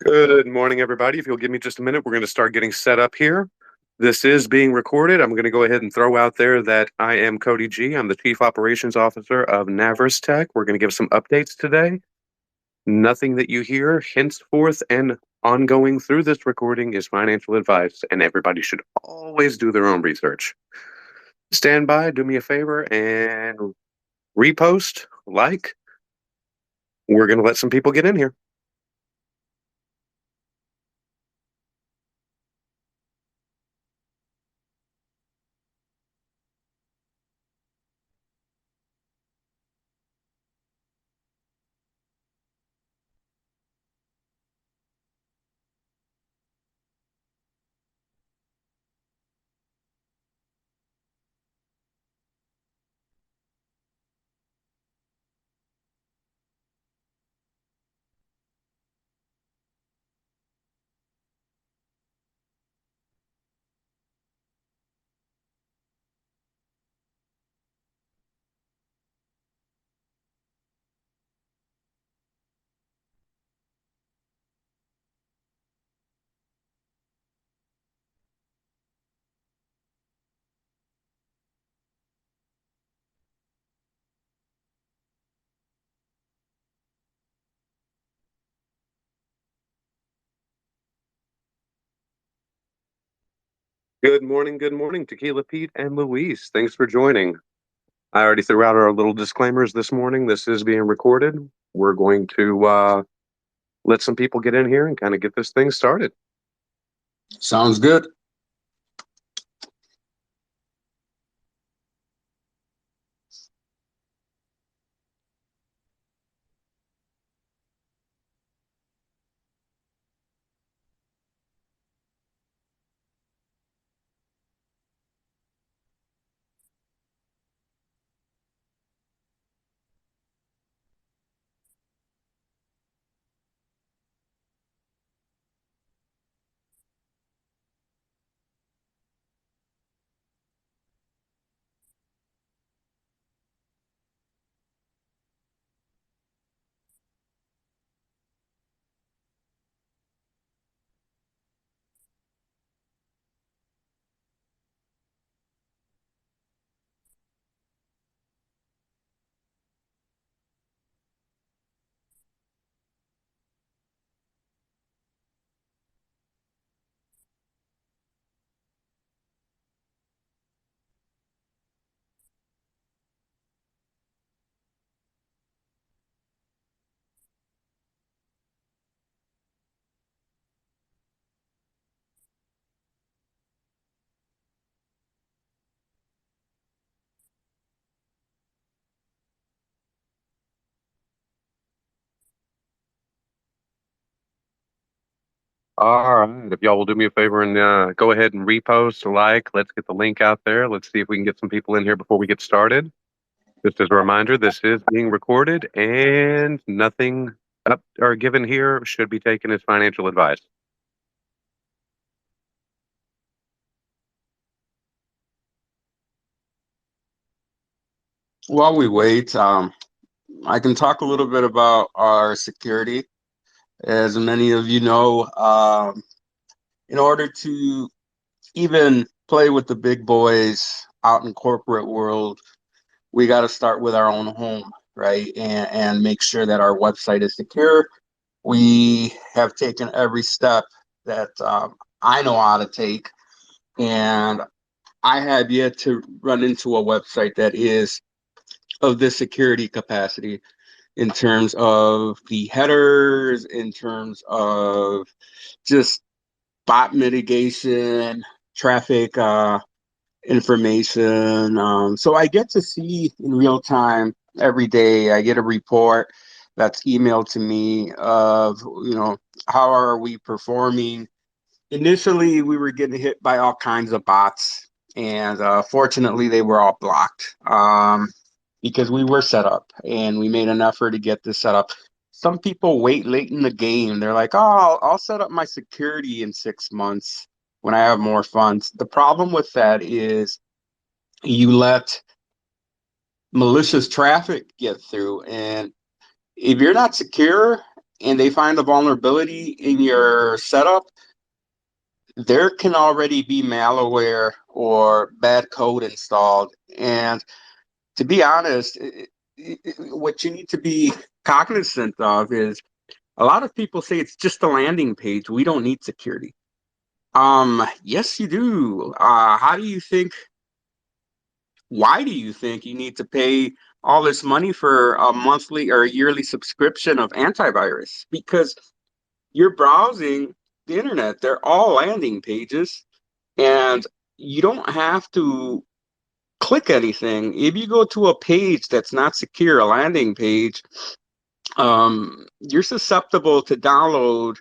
Good morning, everybody. If you'll give me just a minute, we're going to start getting set up here. This is being recorded. I'm going to go ahead and throw out there that I am Cody G. I'm the Chief Operations Officer of NAVRAS Tech. We're going to give some updates today. Nothing that you hear henceforth and ongoing through this recording is financial advice, and everybody should always do their own research. Stand by, do me a favor, and repost, like. We're going to let some people get in here. Good morning, Tequila Pete and Luis. Thanks for joining. I already threw out our little disclaimers this morning. This is being recorded. We're going to let some people get in here and kind of get this thing started. Sounds good. All right. If y'all will do me a favor and go ahead and repost, like, let's get the link out there. Let's see if we can get some people in here before we get started. Just as a reminder, this is being recorded and nothing up or given here should be taken as financial advice. While we wait, I can talk a little bit about our security. As many of you know, in order to even play with the big boys out in corporate world, we got to start with our own home, right? And make sure that our website is secure. We have taken every step that I know how to take, and I have yet to run into a website that is of this security capacity in terms of the headers, in terms of just bot mitigation, traffic information. So I get to see in real time every day. I get a report that's emailed to me of, how are we performing? Initially, we were getting hit by all kinds of bots, and fortunately, they were all blocked. Because we were set up and we made an effort to get this set up. Some people wait late in the game. They're like, oh, I'll set up my security in 6 months when I have more funds. The problem with that is you let malicious traffic get through. And if you're not secure and they find a vulnerability in your setup, there can already be malware or bad code installed. And to be honest, what you need to be cognizant of is a lot of people say it's just a landing page. We don't need security. Yes, you do. How do you think, why do you think you need to pay all this money for a monthly or a yearly subscription of antivirus? Because you're browsing the internet, they're all landing pages, and you don't have to click anything. If you go to a page that's not secure, a landing page, you're susceptible to download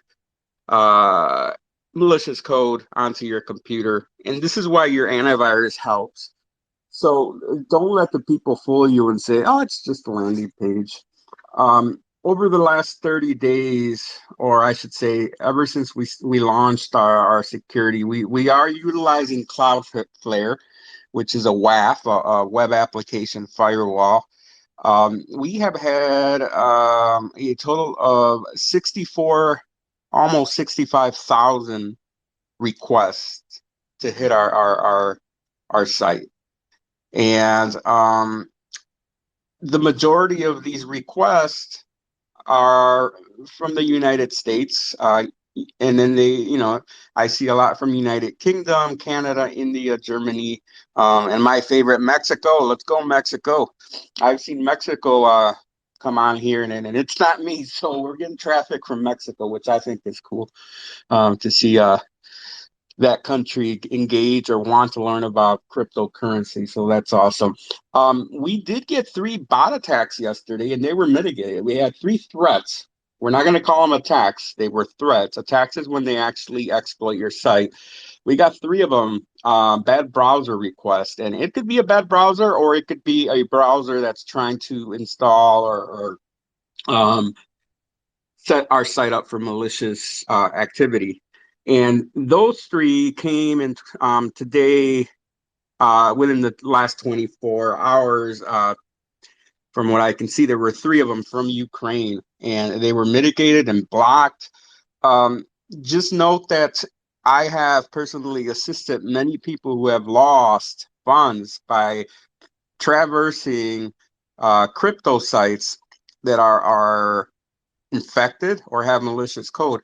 uh, malicious code onto your computer. And this is why your antivirus helps. So don't let the people fool you and say, oh, it's just a landing page. Over the last 30 days, or I should say, ever since we launched our security, we are utilizing Cloudflare, which is a WAF, a web application firewall. We have had a total of 64, almost 65,000 requests to hit our site. And the majority of these requests are from the United States. And then I see a lot from United Kingdom, Canada, India, Germany, and my favorite, Mexico. Let's go, Mexico. I've seen Mexico come on here, and it's not me. So we're getting traffic from Mexico, which I think is cool to see that country engage or want to learn about cryptocurrency. So that's awesome. We did get 3 bot attacks yesterday, and they were mitigated. We had 3 threats. We're not going to call them attacks. They were threats. Attacks is when they actually exploit your site. We got 3 of them, bad browser requests. And it could be a bad browser, or it could be a browser that's trying to install or set our site up for malicious activity. And those 3 came in today within the last 24 hours. From what I can see, there were 3 of them from Ukraine, and they were mitigated and blocked. Just note that I have personally assisted many people who have lost funds by traversing crypto sites that are infected or have malicious code.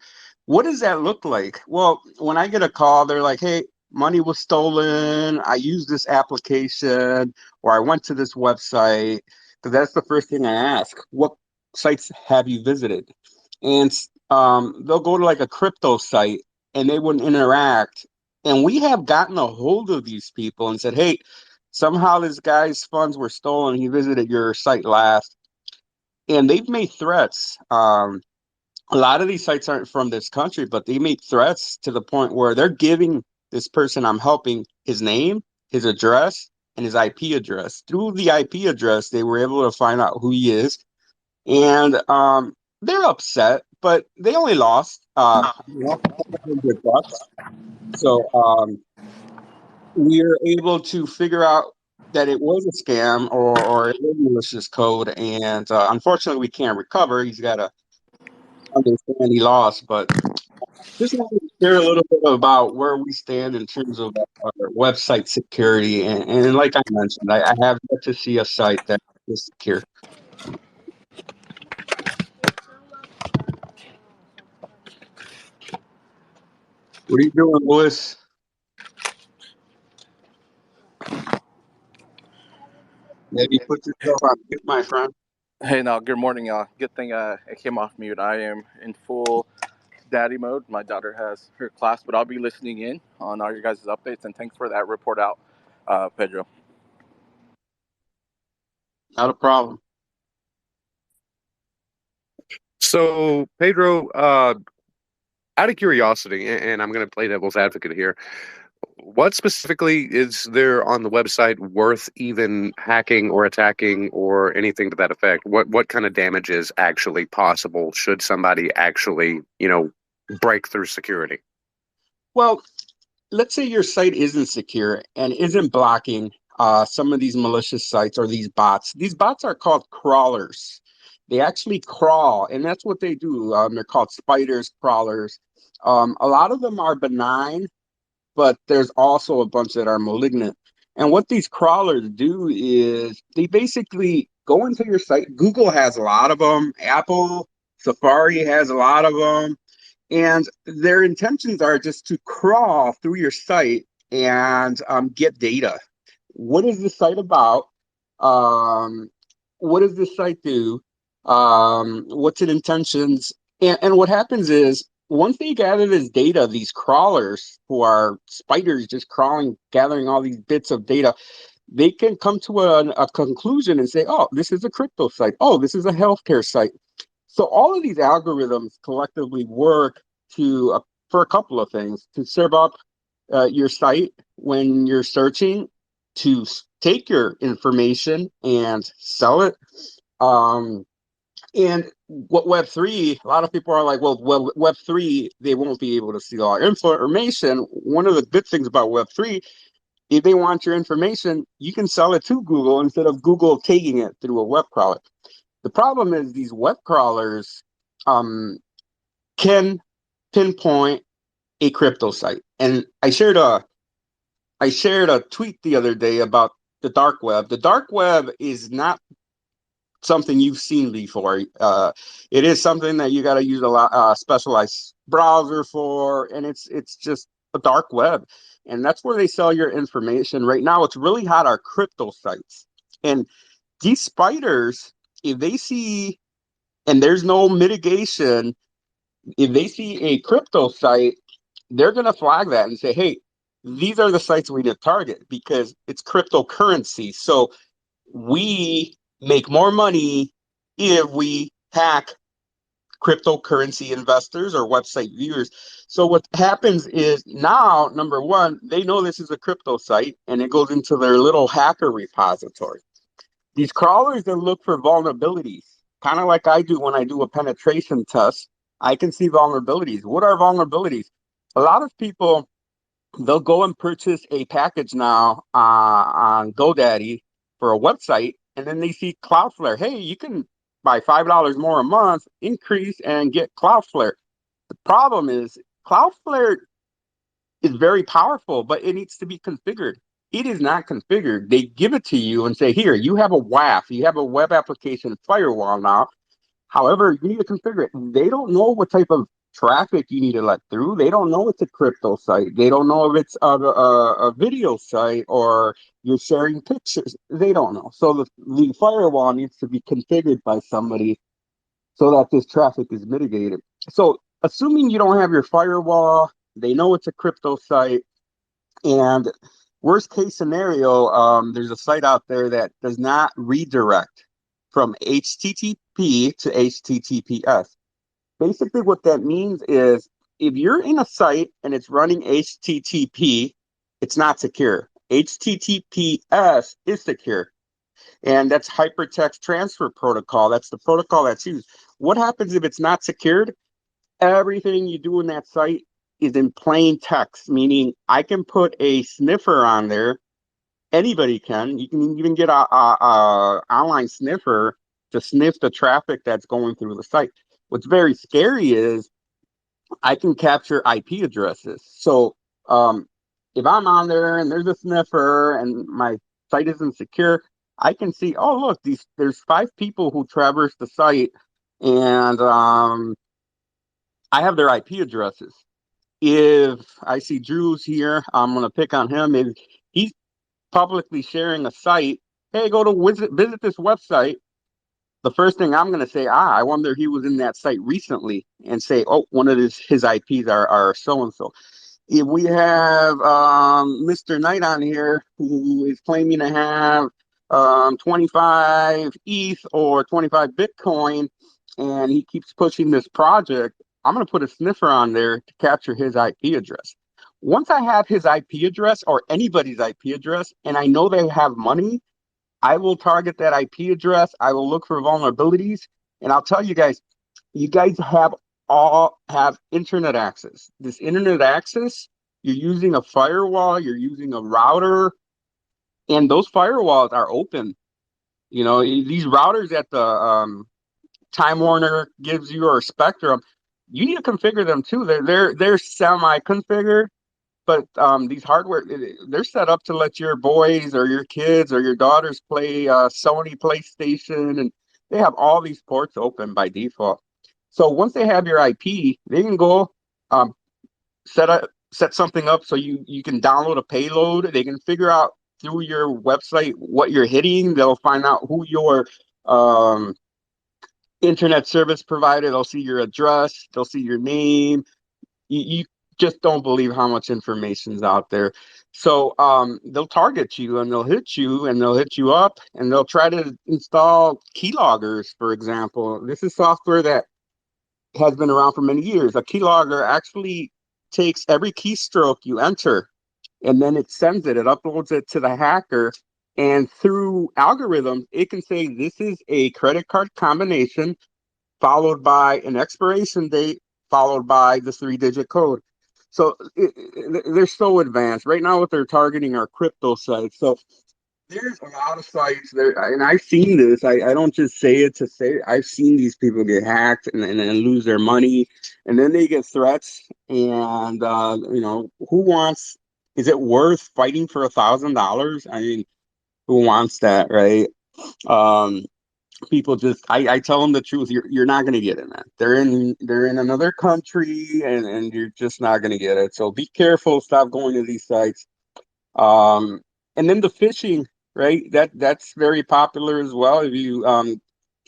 What does that look like? Well, when I get a call, they're like, hey, money was stolen. I used this application, or I went to this website. Because that's the first thing I ask. What sites have you visited? And they'll go to like a crypto site and they wouldn't interact. And we have gotten a hold of these people and said, hey, somehow this guy's funds were stolen. He visited your site last. And they've made threats. A lot of these sites aren't from this country, but they make threats to the point where they're giving this person I'm helping his name, his address, and his IP address. Through the IP address, they were able to find out who he is. And they're upset, but they only lost $100. So we're able to figure out that it was a scam or it was malicious code. And unfortunately, we can't recover. He's got to understand he lost, but just wanted to share a little bit about where we stand in terms of our website security. And like I mentioned, I have yet to see a site that is secure. What are you doing, Louis? Maybe put yourself on mute, my friend. Hey, now, good morning, y'all. Good thing I came off mute. I am in full daddy mode. My daughter has her class, but I'll be listening in on all your guys' updates. And thanks for that report out, Pedro. Not a problem. So, Pedro, out of curiosity, and I'm going to play devil's advocate here, what specifically is there on the website worth even hacking or attacking or anything to that effect? What kind of damage is actually possible should somebody actually, break through security? Well, let's say your site isn't secure and isn't blocking some of these malicious sites or these bots. These bots are called crawlers. They actually crawl, and that's what they do. They're called spiders, crawlers. A lot of them are benign, but there's also a bunch that are malignant. And what these crawlers do is they basically go into your site. Google has a lot of them. Apple, Safari has a lot of them. And their intentions are just to crawl through your site and get data. What is the site about? Um, what does this site do? What's its intentions? And what happens is once they gather this data, these crawlers who are spiders just crawling, gathering all these bits of data, they can come to a conclusion and say, oh, this is a crypto site. Oh, this is a healthcare site. So all of these algorithms collectively work to for a couple of things: to serve up your site when you're searching, to take your information and sell it. Um, and what Web3, a lot of people are like, well, Web3, they won't be able to see all our information. One of the good things about Web3, if they want your information, you can sell it to Google instead of Google taking it through a web crawler. The problem is these web crawlers can pinpoint a crypto site. And I shared a tweet the other day about the dark web. The dark web is not something you've seen before. It is something that you got to use a lot specialized browser for, and it's just a dark web, and that's where they sell your information. Right now, what's really hot are crypto sites, and these spiders, if they see, and there's no mitigation, if they see a crypto site, they're going to flag that and say, hey, these are the sites we need to target because it's cryptocurrency. So we make more money if we hack cryptocurrency investors or website viewers. So what happens is now, number one, they know this is a crypto site and it goes into their little hacker repository. These crawlers then look for vulnerabilities, kind of like I do when I do a penetration test. I can see vulnerabilities. What are vulnerabilities? A lot of people, they'll go and purchase a package now on GoDaddy for a website, and then they see Cloudflare. Hey, you can buy $5 more a month, increase, and get Cloudflare. The problem is Cloudflare is very powerful, but it needs to be configured. It is not configured. They give it to you and say, here, you have a WAF, you have a web application firewall now. However, you need to configure it. They don't know what type of traffic you need to let through. They don't know it's a crypto site. They don't know if it's a video site or you're sharing pictures. They don't know. So the firewall needs to be configured by somebody so that this traffic is mitigated. So assuming you don't have your firewall, they know it's a crypto site, and worst case scenario, there's a site out there that does not redirect from HTTP to HTTPS. Basically, what that means is if you're in a site and it's running HTTP, it's not secure. HTTPS is secure. And that's hypertext transfer protocol. That's the protocol that's used. What happens if it's not secured? Everything you do in that site is in plain text, meaning I can put a sniffer on there. Anybody can. You can even get a online sniffer to sniff the traffic that's going through the site. What's very scary is I can capture IP addresses. So if I'm on there and there's a sniffer and my site isn't secure, I can see, oh look, there's 5 people who traverse the site, and I have their IP addresses. If I see Drew's here, I'm gonna pick on him. If he's publicly sharing a site, hey, go to visit this website. The first thing I'm going to say, I wonder if he was in that site recently, and say, oh, one of his IPs are so and so. If we have Mr. Knight on here who is claiming to have 25 ETH or 25 Bitcoin, and he keeps pushing this project, I'm going to put a sniffer on there to capture his IP address. Once I have his IP address or anybody's IP address, and I know they have money, I will target that IP address. I will look for vulnerabilities, and I'll tell you guys all have internet access. This internet access, you're using a firewall, you're using a router, and those firewalls are open. You know, these routers at Time Warner gives you or Spectrum, you need to configure them too. They're semi-configured, but these hardware, they're set up to let your boys or your kids or your daughters play Sony PlayStation, and they have all these ports open by default. So once they have your IP, they can go um, set something up so you can download a payload. They can figure out through your website what you're hitting. They'll find out who your um, internet service provider. They'll see your address. They'll see your name. You just don't believe how much information's out there. So they'll target you and they'll hit you and they'll hit you up and they'll try to install keyloggers, for example. This is software that has been around for many years. A keylogger actually takes every keystroke you enter and then it sends it, uploads it to the hacker. And through algorithms, it can say this is a credit card combination followed by an expiration date, followed by the 3-digit code. So they're so advanced. Right now, what they're targeting are crypto sites. So there's a lot of sites there, and I've seen this. I don't just say it to say it. I've seen these people get hacked and lose their money, and then they get threats. And who wants? Is it worth fighting for $1,000? I mean, who wants that, right? Um, People just I tell them the truth. You're not going to get in that. They're in another country, and you're just not going to get it. So be careful. Stop going to these sites. Um, and then the phishing, right? That's very popular as well. If you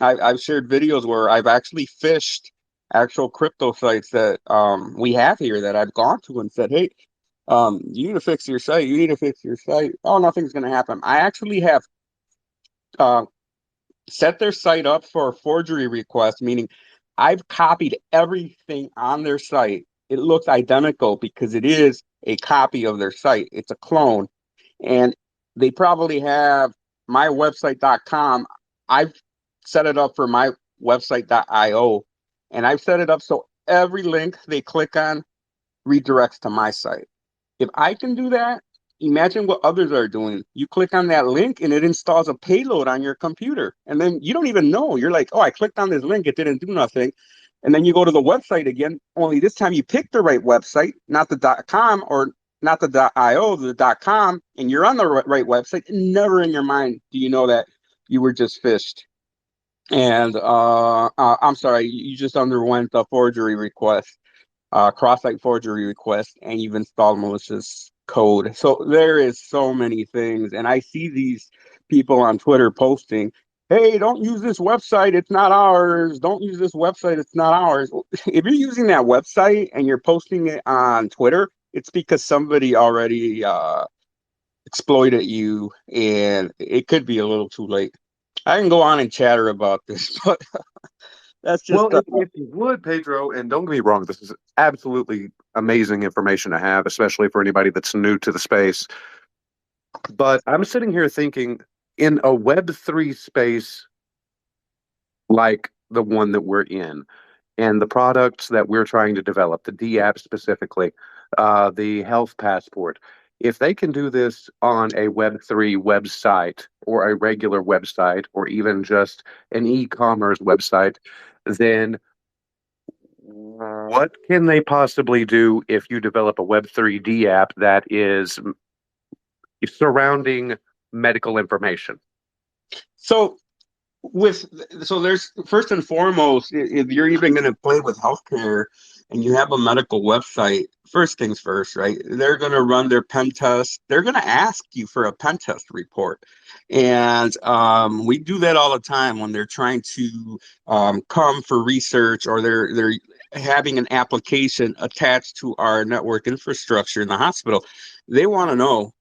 I've shared videos where I've actually phished actual crypto sites that we have here that I've gone to and said, hey, you need to fix your site. You need to fix your site. Oh, nothing's going to happen. I actually have uh, set their site up for a forgery request, meaning I've copied everything on their site. It looks identical because it is a copy of their site. It's a clone. And they probably have my website.com. I've set it up for my website.io. And I've set it up so every link they click on redirects to my site. If I can do that, imagine what others are doing. You click on that link and it installs a payload on your computer. And then you don't even know. You're like, oh, I clicked on this link. It didn't do nothing. And then you go to the website again, only this time you pick the right website, not the .com or not the .io, the .com, and you're on the right website. And never in your mind do you know that you were just phished. And I'm sorry, you just underwent a forgery request, cross-site forgery request, and you've installed malicious code. So there is so many things, and I see these people on Twitter posting, "Hey, don't use this website; it's not ours. Don't use this website; it's not ours." If you're using that website and you're posting it on Twitter, it's because somebody already exploited you, and it could be a little too late. I can go on and chatter about this, but that's just Well, if you would, Pedro, and don't get me wrong, this is absolutely amazing information to have, especially for anybody that's new to the space. But I'm sitting here thinking in a Web3 space like the one that we're in, and the products that we're trying to develop, the D app specifically, the health passport. If they can do this on a Web3 website or a regular website or even just an e-commerce website, then what can they possibly do if you develop a Web3D app that is surrounding medical information? so with so there's first and foremost, if you're even going to play with healthcare and you have a medical website, first things first, right? They're going to run their pen test. They're going to ask you for a pen test report, and we do that all the time when they're trying to come for research or they're having an application attached to our network infrastructure in the hospital. They want to know.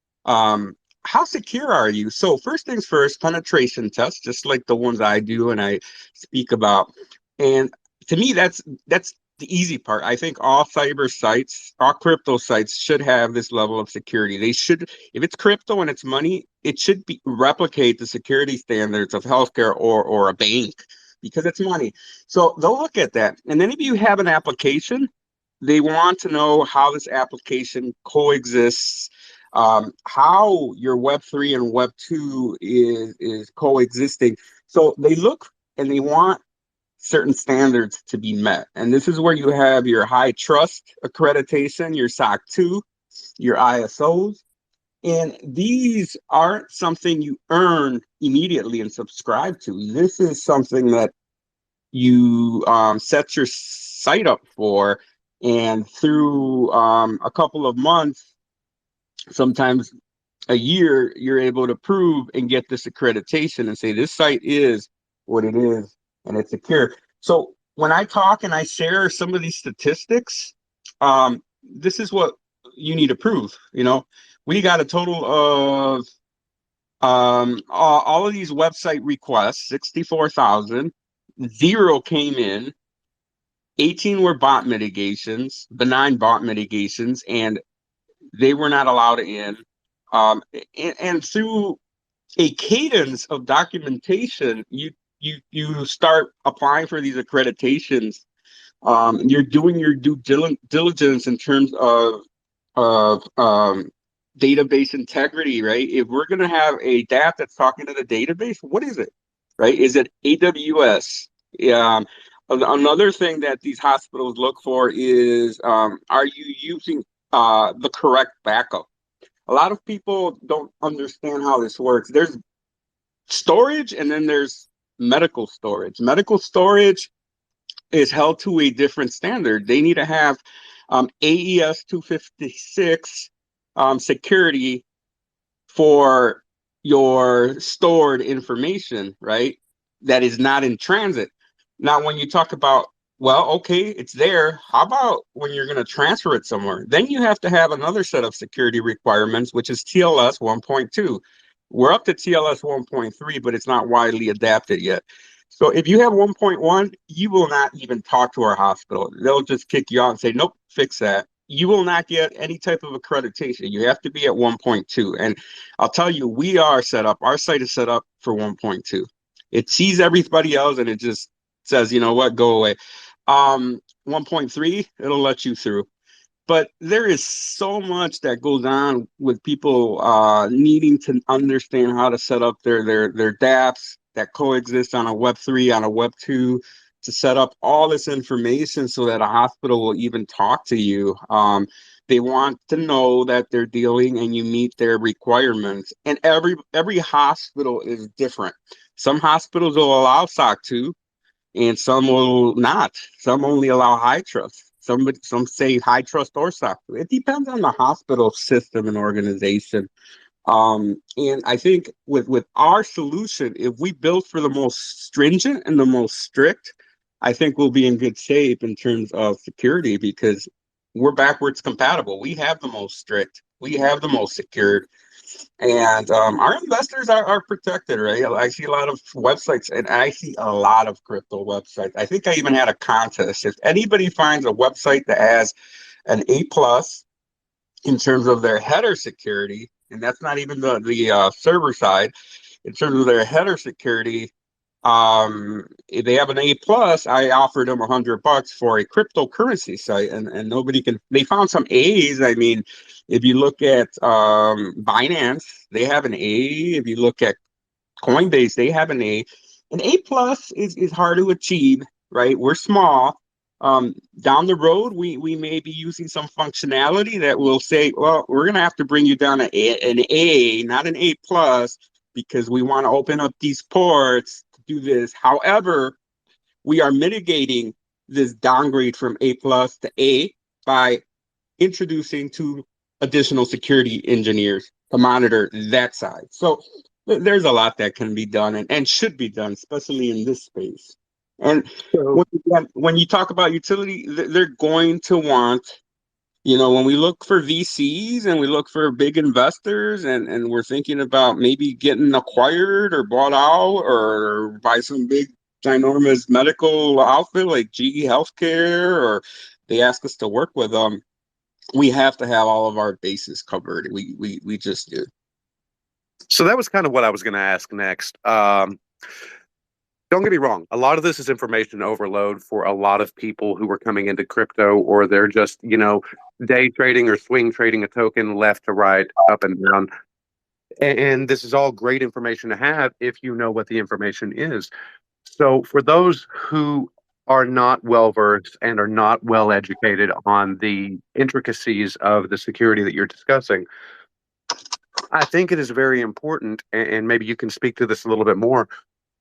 How secure are you? So first things first, penetration tests, just like the ones I do and I speak about. And to me, that's the easy part. I think all cyber sites, all crypto sites should have this level of security. They should, if it's crypto and it's money, it should be replicate the security standards of healthcare or a bank because it's money. So they'll look at that. And then if you have an application, they want to know how this application coexists, how your Web3 and Web2 is coexisting. So they look and they want certain standards to be met. And this is where you have your high trust accreditation, your SOC 2, your ISOs. And these aren't something you earn immediately and subscribe to. This is something that you set your site up for. And through a couple of months, sometimes a year, you're able to prove and get this accreditation and say this site is what it is and it's secure. So when I talk and I share some of these statistics, this is what you need to prove. You know, we got a total of all of these website requests, 64,000. 0 came in. 18 were bot mitigations, benign bot mitigations, and they were not allowed in. And through a cadence of documentation, you start applying for these accreditations. You're doing your due diligence in terms of database integrity, right? If we're going to have a DApp that's talking to the database, what is it, right? Is it AWS? Another thing that these hospitals look for is, are you using the correct backup? A lot of people don't understand how this works. There's storage and then there's medical storage. Medical storage is held to a different standard. They need to have AES 256 security for your stored information, right? That is not in transit. Now, when you talk about, well, okay, it's there. How about when you're going to transfer it somewhere? Then you have to have another set of security requirements, which is TLS 1.2. We're up to TLS 1.3, but it's not widely adapted yet. So if you have 1.1, you will not even talk to our hospital. They'll just kick you out and say, nope, fix that. You will not get any type of accreditation. You have to be at 1.2. And I'll tell you, we are set up. Our site is set up for 1.2. It sees everybody else and it just says, you know what, go away. 1.3, it'll let you through. But there is so much that goes on with people needing to understand how to set up their dApps that coexist on a Web3, on a Web2, to set up all this information so that a hospital will even talk to you. They want to know that they're dealing and you meet their requirements. And every hospital is different. Some hospitals will allow SOC 2, and some will not. Some only allow high trust. Some say high trust or SOC 2. It depends on the hospital system and organization. And I think with our solution, if we build for the most stringent and the most strict, I think we'll be in good shape in terms of security because we're backwards compatible. We have the most strict. We have the most secured. And our investors are protected, right? I see a lot of websites, and I see a lot of crypto websites. I think I even had a contest. If anybody finds a website that has an A plus in terms of their header security, and that's not even the server side, in terms of their header security, if they have an A plus, I offered them $100 for a cryptocurrency site, and nobody can. They found some A's. I mean, if you look at Binance, they have an A. If you look at Coinbase, they have an A. An A plus is hard to achieve, right? We're small. Down the road, we may be using some functionality that will say, well, we're going to have to bring you down an A, not an A plus, because we want to open up these ports to do this. However, we are mitigating this downgrade from A plus to A by introducing two additional security engineers to monitor that side. So there's a lot that can be done and should be done, especially in this space. And when you talk about utility, they're going to want, when we look for VCs and we look for big investors and we're thinking about maybe getting acquired or bought out or by some big ginormous medical outfit like GE Healthcare, or they ask us to work with them, we have to have all of our bases covered. We just do. So that was kind of what I was going to ask next. Don't get me wrong. A lot of this is information overload for a lot of people who are coming into crypto, or they're just, day trading or swing trading a token left to right, up and down. And this is all great information to have if you know what the information is. So, for those who are not well versed and are not well educated on the intricacies of the security that you're discussing, I think it is very important, and maybe you can speak to this a little bit more.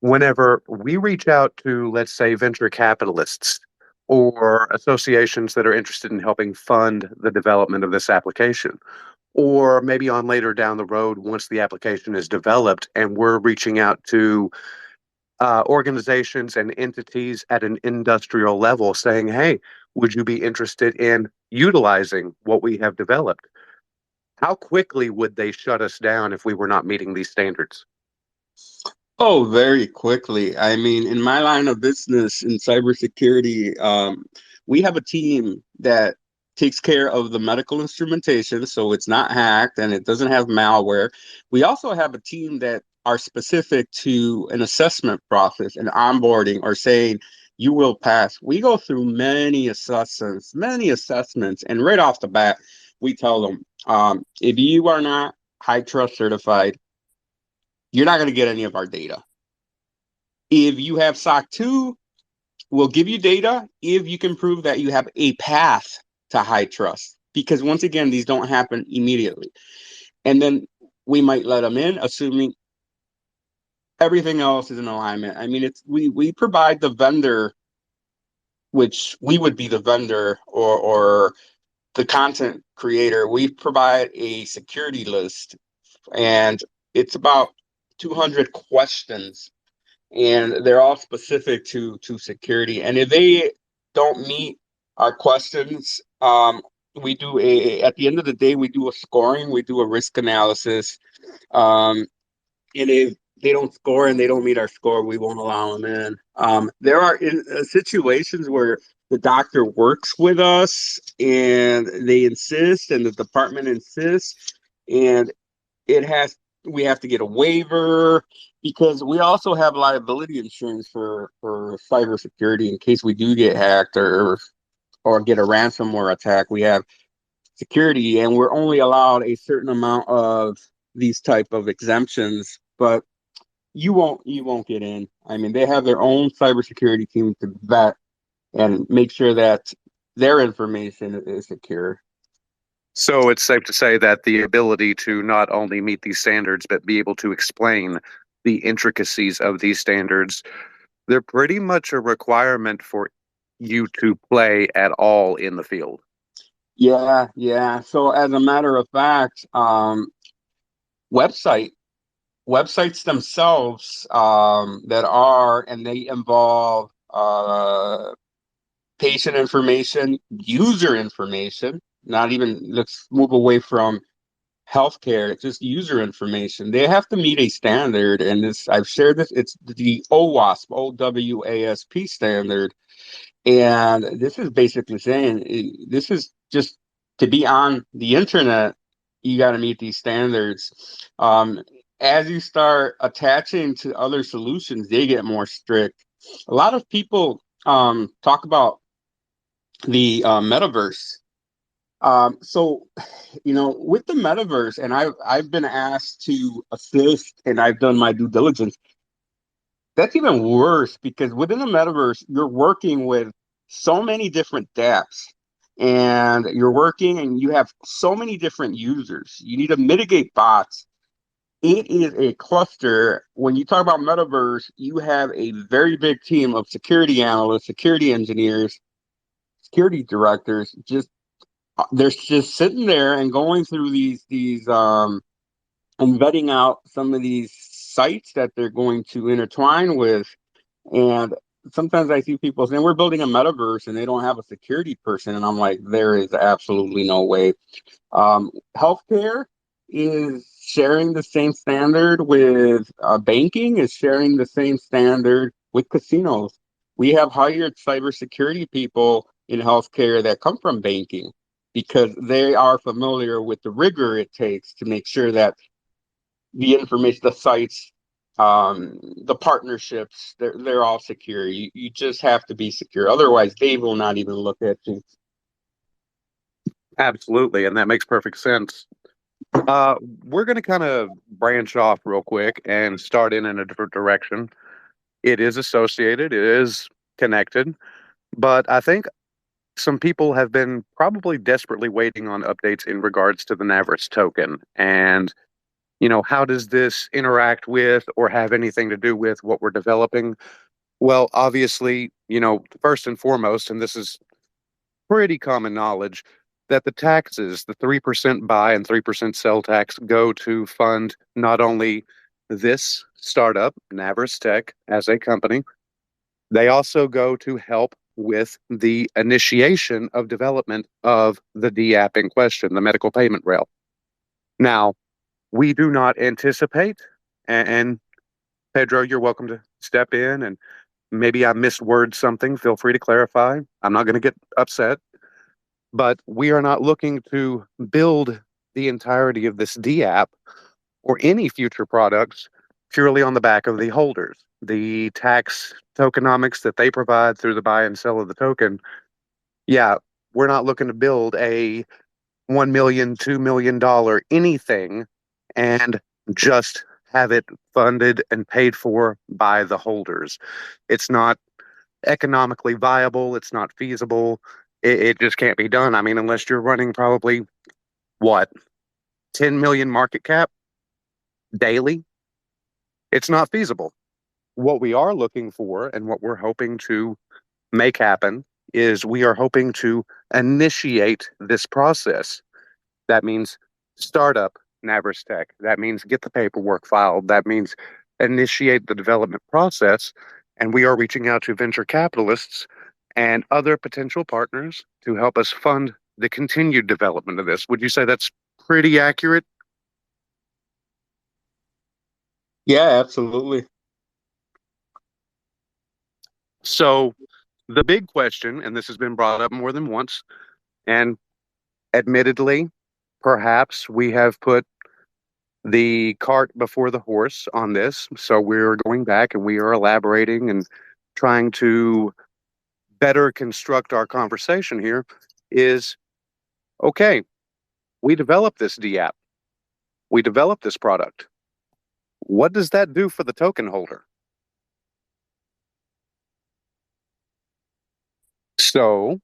Whenever we reach out to, let's say, venture capitalists or associations that are interested in helping fund the development of this application, or maybe on later down the road, once the application is developed, and we're reaching out to organizations and entities at an industrial level saying, hey, would you be interested in utilizing what we have developed? How quickly would they shut us down if we were not meeting these standards? Oh, very quickly. I mean, in my line of business in cybersecurity, we have a team that takes care of the medical instrumentation, so it's not hacked and it doesn't have malware. We also have a team that are specific to an assessment process, an onboarding, or saying you will pass. We go through many assessments, and right off the bat, we tell them if you are not high trust certified, you're not going to get any of our data. If you have SOC 2, we'll give you data if you can prove that you have a path to high trust. Because once again, these don't happen immediately. And then we might let them in, assuming everything else is in alignment. I mean, we provide the vendor, which we would be the vendor or the content creator. We provide a security list, and it's about 200 questions, and they're all specific to security. And if they don't meet our questions, we do at the end of the day, we do a scoring, we do a risk analysis. And if they don't score and they don't meet our score, we won't allow them in. There are situations where the doctor works with us and they insist, and the department insists, and it has we have to get a waiver because we also have liability insurance for cybersecurity in case we do get hacked or get a ransomware attack. We have security, and we're only allowed a certain amount of these type of exemptions, but you won't get in. I mean, they have their own cybersecurity team to vet and make sure that their information is secure. So it's safe to say that the ability to not only meet these standards, but be able to explain the intricacies of these standards, they're pretty much a requirement for you to play at all in the field. Yeah, yeah. So as a matter of fact, website websites themselves that are and they involve patient information, user information. Not even let's move away from healthcare. It's just user information. They have to meet a standard, and this I've shared this. It's the OWASP standard. And this is basically saying this is just to be on the internet, you got to meet these standards. As you start attaching to other solutions, they get more strict. A lot of people talk about the metaverse. So, with the metaverse, and I've been asked to assist, and I've done my due diligence. That's even worse because within the metaverse, you're working with so many different dApps, and you're working and you have so many different users. You need to mitigate bots. It is a cluster. When you talk about metaverse, you have a very big team of security analysts, security engineers, security directors. They're just sitting there and going through these and vetting out some of these sites that they're going to intertwine with. And sometimes I see people saying we're building a metaverse and they don't have a security person, and I'm like, there is absolutely no way. Healthcare is sharing the same standard with banking, is sharing the same standard with casinos. We have hired cybersecurity people in healthcare that come from banking because they are familiar with the rigor it takes to make sure that the information, the sites, the partnerships, they're all secure. You just have to be secure. Otherwise, they will not even look at you. Absolutely, and that makes perfect sense. We're going to kind of branch off real quick and start in a different direction. It is associated, it is connected, but I think some people have been probably desperately waiting on updates in regards to the NAVRAS token. And, how does this interact with or have anything to do with what we're developing? Well, obviously, first and foremost, and this is pretty common knowledge, that the taxes, the 3% buy and 3% sell tax, go to fund not only this startup, NAVRAS Tech, as a company, they also go to help with the initiation of development of the DApp in question, the medical payment rail. Now, we do not anticipate, and Pedro, you're welcome to step in, and maybe I misword something. Feel free to clarify. I'm not going to get upset, but we are not looking to build the entirety of this DApp or any future products purely on the back of the holders. The tax tokenomics that they provide through the buy and sell of the token, yeah, we're not looking to build a $1 million, $2 million anything and just have it funded and paid for by the holders. It's not economically viable. It's not feasible. It just can't be done. I mean, unless you're running probably what, 10 million market cap daily, it's not feasible. What we are looking for and what we're hoping to make happen is we are hoping to initiate this process. That means startup NAVRAS Tech. That means get the paperwork filed. That means initiate the development process. And we are reaching out to venture capitalists and other potential partners to help us fund the continued development of this. Would you say that's pretty accurate? Yeah, absolutely. So the big question, and this has been brought up more than once, and admittedly, perhaps we have put the cart before the horse on this. So we're going back and we are elaborating and trying to better construct our conversation here is, okay, we developed this DApp. We developed this product. What does that do for the token holder? So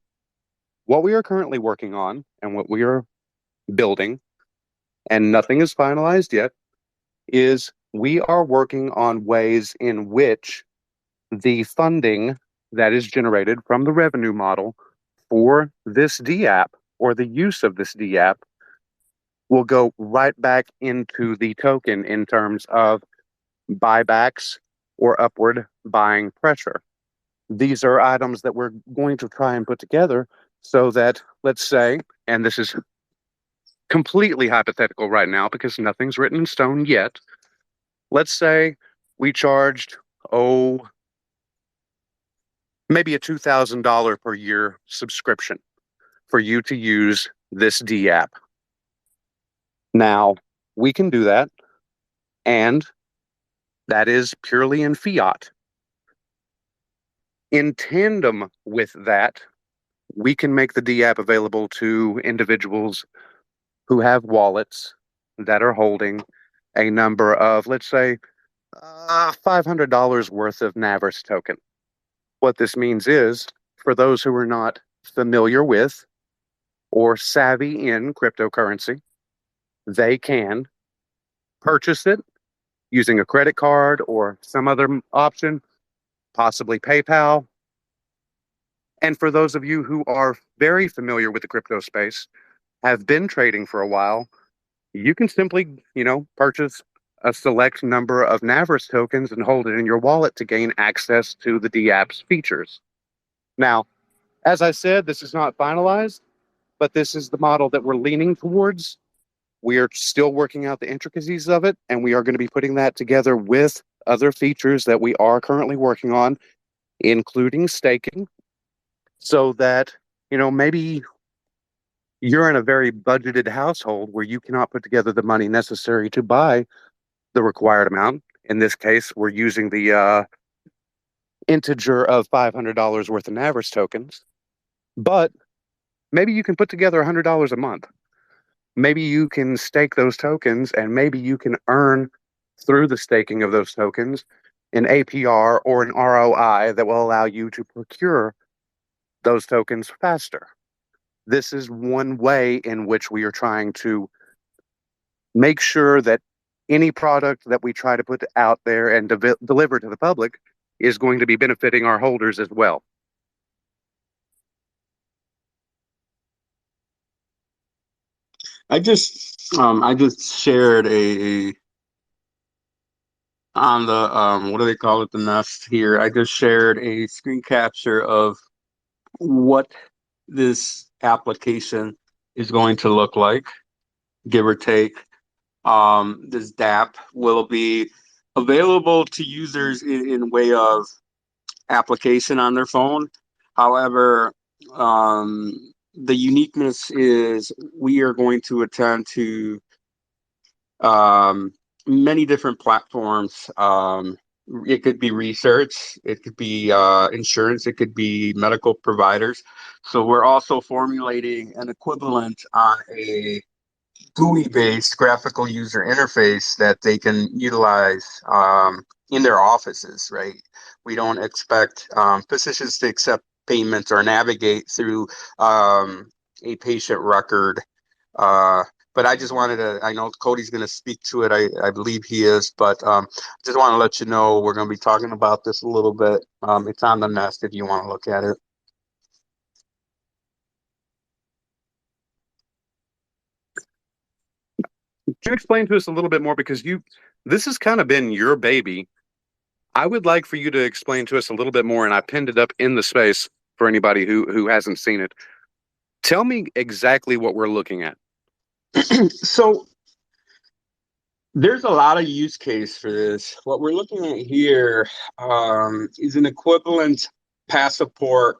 what we are currently working on and what we are building, and nothing is finalized yet, is we are working on ways in which the funding that is generated from the revenue model for this DApp or the use of this DApp will go right back into the token in terms of buybacks or upward buying pressure. These are items that we're going to try and put together so that, let's say, and this is completely hypothetical right now because nothing's written in stone yet. Let's say we charged, maybe a $2,000 per year subscription for you to use this DApp. Now, we can do that, and that is purely in fiat. In tandem with that, we can make the DApp available to individuals who have wallets that are holding a number of, let's say, $500 worth of NAVRAS token. What this means is, for those who are not familiar with or savvy in cryptocurrency, they can purchase it using a credit card or some other option, possibly PayPal. And for those of you who are very familiar with the crypto space, have been trading for a while, you can simply, purchase a select number of NAVRAS tokens and hold it in your wallet to gain access to the DApp's features. Now, as I said, this is not finalized, but this is the model that we're leaning towards. We are still working out the intricacies of it, and we are going to be putting that together with other features that we are currently working on, including staking, so that, maybe you're in a very budgeted household where you cannot put together the money necessary to buy the required amount. In this case, we're using the integer of $500 worth of NAVRAS tokens, but maybe you can put together $100 a month. Maybe you can stake those tokens, and maybe you can earn through the staking of those tokens an APR or an ROI that will allow you to procure those tokens faster. This is one way in which we are trying to make sure that any product that we try to put out there and deliver to the public is going to be benefiting our holders as well. I just shared a on the what do they call it, the nest here. I just shared a screen capture of what this application is going to look like, give or take. This DApp will be available to users in way of application on their phone. However, the uniqueness is we are going to attend to um, many different platforms. It could be research, it could be insurance, it could be medical providers. So we're also formulating an equivalent on a GUI-based graphical user interface that they can utilize in their offices, right? We don't expect physicians to accept payments or navigate through a patient record. Uh, but I just wanted to, I know Cody's going to speak to it. I believe he is, but just want to let you know we're going to be talking about this a little bit. It's on the Nest if you want to look at it. Could you explain to us a little bit more, because this has kind of been your baby. I would like for you to explain to us a little bit more, and I pinned it up in the space for anybody who hasn't seen it. Tell me exactly what we're looking at. So there's a lot of use case for this. What we're looking at here is an equivalent passport,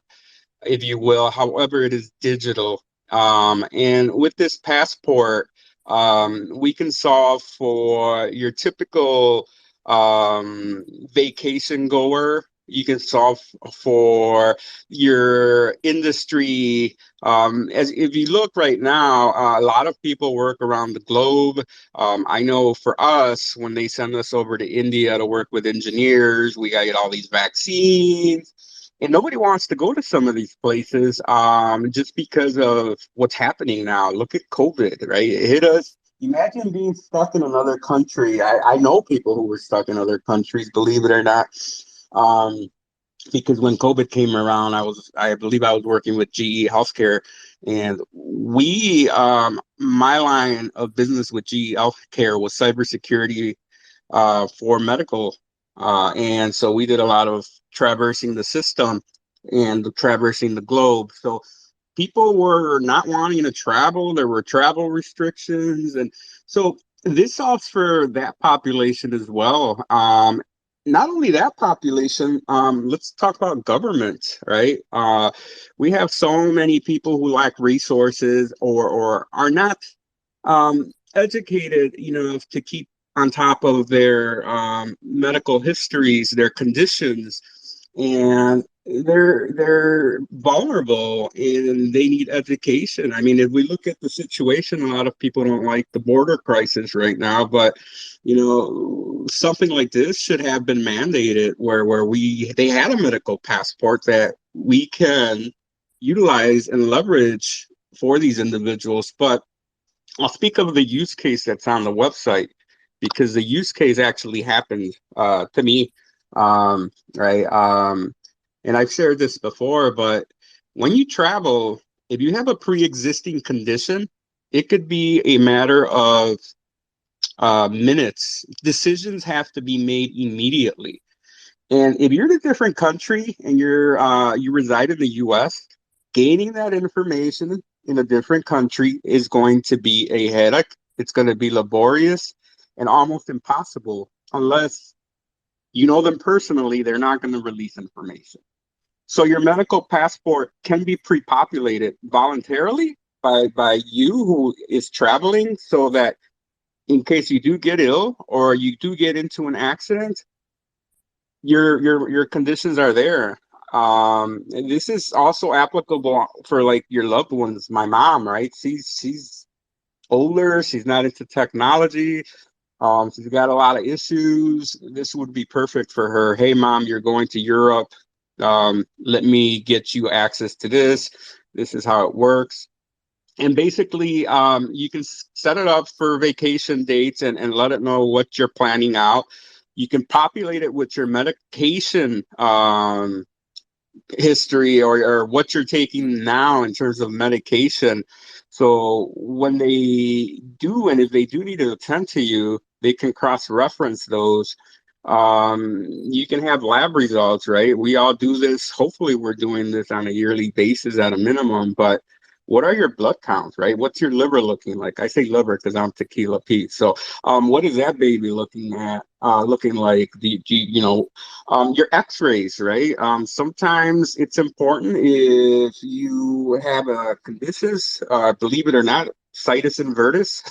if you will. However, it is digital. And with this passport, we can solve for your typical vacation goer. You can solve for your industry. As if you look right now, a lot of people work around the globe. I know for us, when they send us over to India to work with engineers, we got to get all these vaccines, and nobody wants to go to some of these places just because of what's happening now. Look at COVID, right? It hit us. Imagine being stuck in another country. I know people who were stuck in other countries, believe it or not. Um, because when COVID came around, I believe I was working with GE Healthcare, and my line of business with GE Healthcare was cybersecurity for medical. And so we did a lot of traversing the system and traversing the globe. So people were not wanting to travel. There were travel restrictions. And so this solves for that population as well. Not only that population, let's talk about government, right? We have so many people who lack resources or are not educated enough to keep on top of their medical histories, their conditions, and they're vulnerable and they need education. I mean, if we look at the situation, a lot of people don't like the border crisis right now, but something like this should have been mandated where they had a medical passport that we can utilize and leverage for these individuals. But I'll speak of the use case that's on the website because the use case actually happened to me, right? And I've shared this before, but when you travel, if you have a pre-existing condition, it could be a matter of minutes. Decisions have to be made immediately. And if you're in a different country and you reside in the US, gaining that information in a different country is going to be a headache. It's going to be laborious and almost impossible unless you know them personally. They're not going to release information. So your medical passport can be pre-populated voluntarily by you who is traveling, so that in case you do get ill or you do get into an accident, your conditions are there. And this is also applicable for like your loved ones. My mom, right? She's older. She's not into technology. She's got a lot of issues. This would be perfect for her. Hey, mom, you're going to Europe. Let me get you access to this. This is how it works. And basically, you can set it up for vacation dates and let it know what you're planning out. You can populate it with your medication history or what you're taking now in terms of medication. So when they do, and if they do need to attend to you, they can cross-reference those. You can have lab results, right? We all do this. Hopefully, we're doing this on a yearly basis at a minimum, but what are your blood counts, right? What's your liver looking like? I say liver because I'm Tequila Pete. So, what is that baby looking like? Your X-rays, right? Sometimes it's important if you have a condition, believe it or not, situs inversus.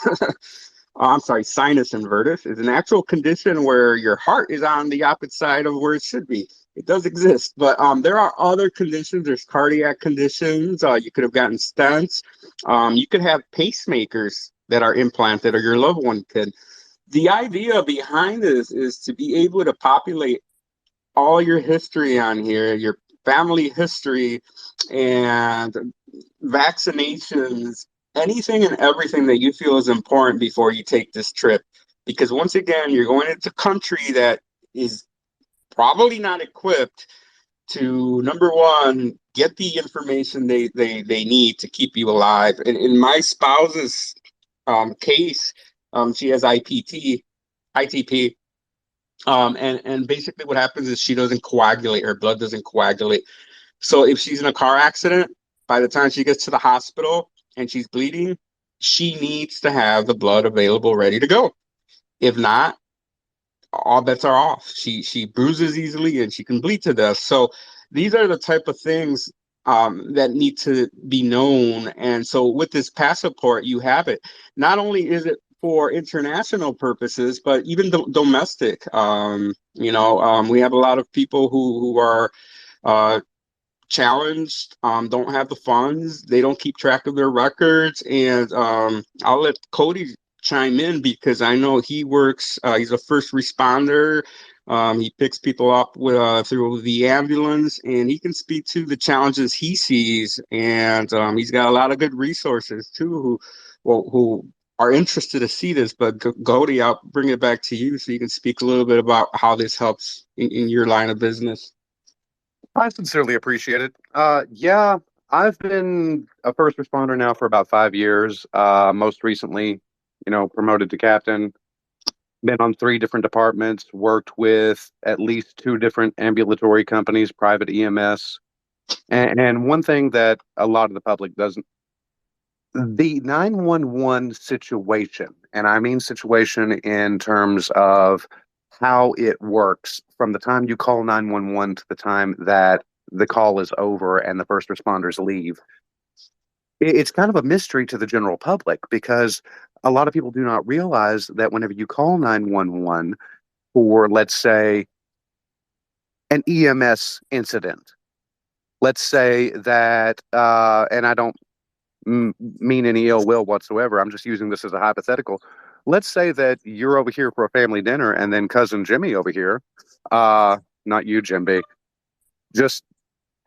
I'm sorry, sinus inversus is an actual condition where your heart is on the opposite side of where it should be. It does exist, but there are other conditions. There's cardiac conditions. You could have gotten stents. You could have pacemakers that are implanted, or your loved one could. The idea behind this is to be able to populate all your history on here, your family history, and vaccinations, anything and everything that you feel is important before you take this trip. Because once again, you're going into a country that is probably not equipped to, number one, get the information they need to keep you alive. In my spouse's case, she has ITP, and basically what happens is she doesn't coagulate, her blood doesn't coagulate. So if she's in a car accident, by the time she gets to the hospital and she's bleeding, she needs to have the blood available, ready to go. If not, all bets are off. She bruises easily and she can bleed to death. So these are the type of things that need to be known. And so with this passport, you have it. Not only is it for international purposes, but even domestic. We have a lot of people who are uh, challenged, don't have the funds, they don't keep track of their records, and I'll let Cody chime in because I know he works. He's a first responder. He picks people up through the ambulance, and he can speak to the challenges he sees. And he's got a lot of good resources too, who are interested to see this. But Cody, I'll bring it back to you so you can speak a little bit about how this helps in your line of business. I sincerely appreciate it. Yeah, I've been a first responder now for about 5 years. Most recently, promoted to captain. Been on 3 different departments. Worked with at least 2 different ambulatory companies, private EMS. And one thing that a lot of the public doesn't, the 911 situation, and I mean situation in terms of how it works from the time you call 911 to the time that the call is over and the first responders leave. It's kind of a mystery to the general public because a lot of people do not realize that whenever you call 911 for, let's say, an EMS incident, let's say that, and I don't mean any ill will whatsoever. I'm just using this as a hypothetical. Let's say that you're over here for a family dinner, and then cousin Jimmy over here, not you, Jim B, just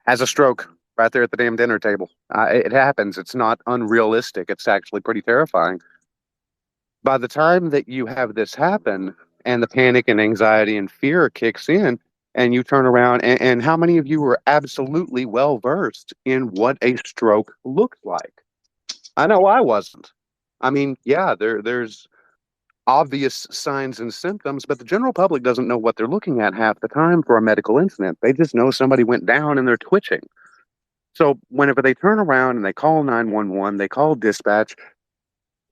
has a stroke right there at the damn dinner table. It happens. It's not unrealistic. It's actually pretty terrifying. By the time that you have this happen, and the panic and anxiety and fear kicks in, and you turn around, and how many of you are absolutely well versed in what a stroke looks like? I know I wasn't. I mean, yeah, there's obvious signs and symptoms, but the general public doesn't know what they're looking at half the time for a medical incident. They just know somebody went down and they're twitching. So whenever they turn around and they call 911, they call dispatch,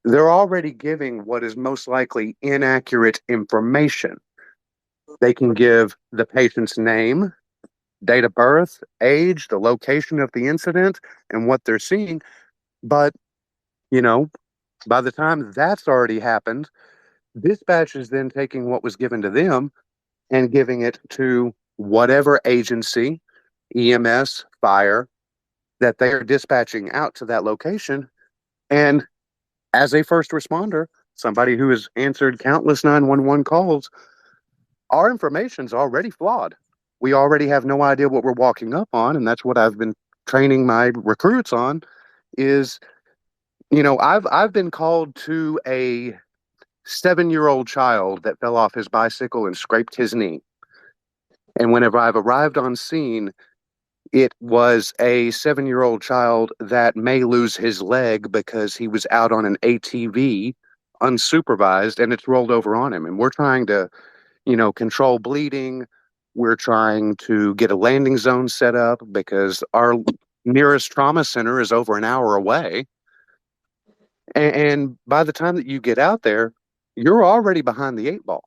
they're already giving what is most likely inaccurate information. They can give the patient's name, date of birth, age, the location of the incident, and what they're seeing. But, you know, by the time that's already happened, dispatch is then taking what was given to them and giving it to whatever agency, EMS, fire, that they are dispatching out to that location. And as a first responder, somebody who has answered countless 911 calls, our information's already flawed. We already have no idea what we're walking up on, and that's what I've been training my recruits on is, I've been called to a 7-year-old child that fell off his bicycle and scraped his knee. And whenever I've arrived on scene, it was a 7-year-old child that may lose his leg because he was out on an ATV unsupervised and it's rolled over on him. And we're trying to, control bleeding. We're trying to get a landing zone set up because our nearest trauma center is over an hour away. And by the time that you get out there, you're already behind the 8 ball.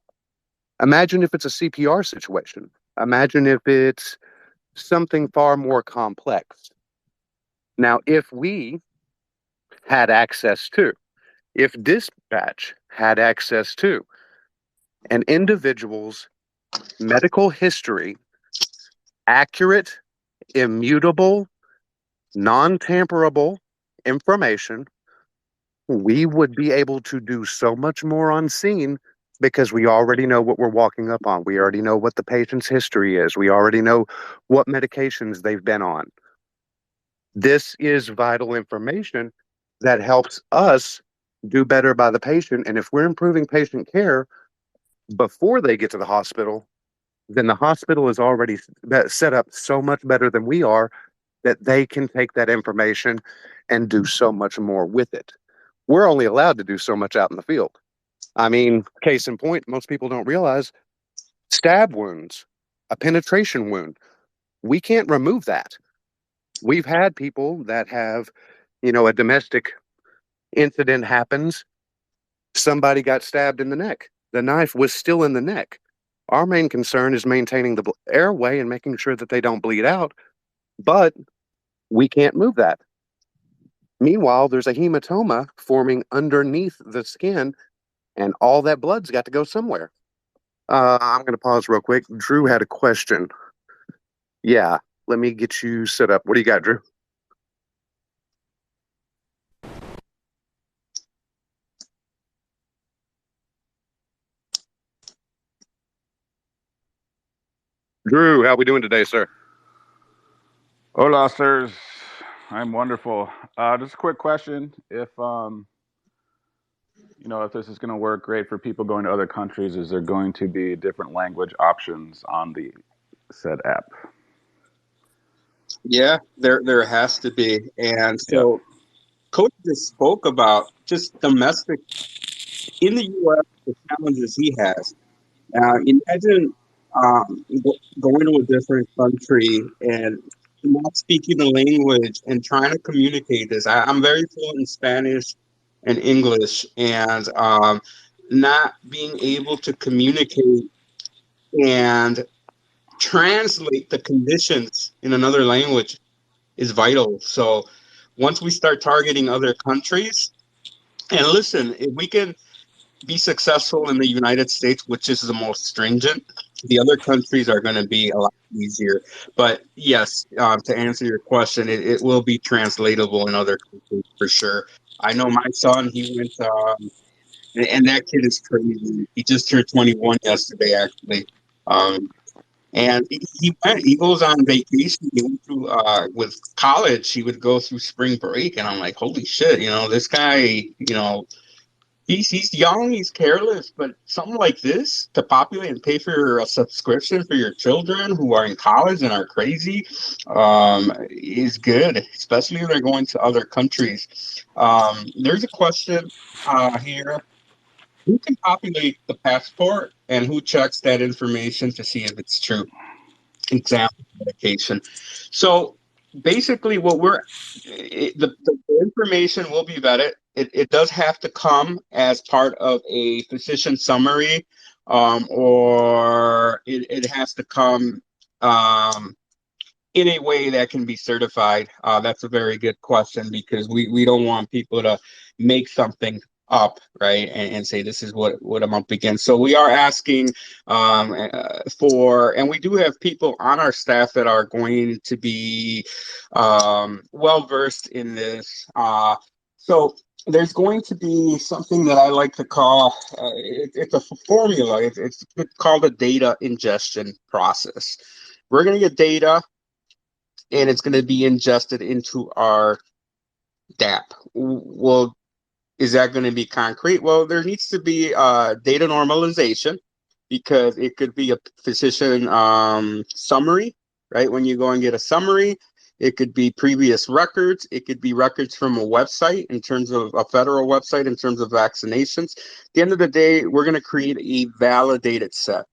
Imagine if it's a CPR situation. Imagine if it's something far more complex. Now, if we had access to, if dispatch had access to an individual's medical history, accurate, immutable, non-tamperable information, we would be able to do so much more on scene because we already know what we're walking up on. We already know what the patient's history is. We already know what medications they've been on. This is vital information that helps us do better by the patient. And if we're improving patient care before they get to the hospital, then the hospital is already set up so much better than we are that they can take that information and do so much more with it. We're only allowed to do so much out in the field. I mean, case in point, most people don't realize stab wounds, a penetration wound, we can't remove that. We've had people that have, a domestic incident happens. Somebody got stabbed in the neck. The knife was still in the neck. Our main concern is maintaining the airway and making sure that they don't bleed out, but we can't move that. Meanwhile, there's a hematoma forming underneath the skin, and all that blood's got to go somewhere. I'm going to pause real quick. Drew had a question. Yeah, let me get you set up. What do you got, Drew? Drew, how we doing today, sir? Hola, sirs. I'm wonderful. Just a quick question. If this is going to work great for people going to other countries, is there going to be different language options on the said app? Yeah, there has to be. And so Coach just spoke about just domestic in the U.S., the challenges he has. Imagine going to a different country and not speaking the language and trying to communicate this. I'm very fluent in Spanish and English, and not being able to communicate and translate the conditions in another language is vital. So once we start targeting other countries, and listen, if we can be successful in the United States, which is the most stringent, the other countries are going to be a lot easier. But yes, to answer your question, it will be translatable in other countries for sure. I know my son, he went, and that kid is crazy. He just turned 21 yesterday, actually. And he goes on vacation. He went through, with college, he would go through spring break. And I'm like, holy shit, this guy, he's young, he's careless, but something like this to populate and pay for a subscription for your children who are in college and are crazy, is good, especially if they're going to other countries. There's a question here. Who can populate the passport and who checks that information to see if it's true? Example medication. So basically, the information will be vetted. It does have to come as part of a physician summary, or it has to come in a way that can be certified. That's a very good question because we don't want people to make something up, right, and say this is what I'm up against. So we are asking and we do have people on our staff that are going to be well versed in this. So there's going to be something that I like to call it's a formula. It's called a data ingestion process. We're going to get data, and it's going to be ingested into our DAP. Well, is that going to be concrete? Well, there needs to be data normalization because it could be a physician summary, right? When you go and get a summary, it could be previous records. It could be records from a website in terms of a federal website in terms of vaccinations. At the end of the day, we're going to create a validated set.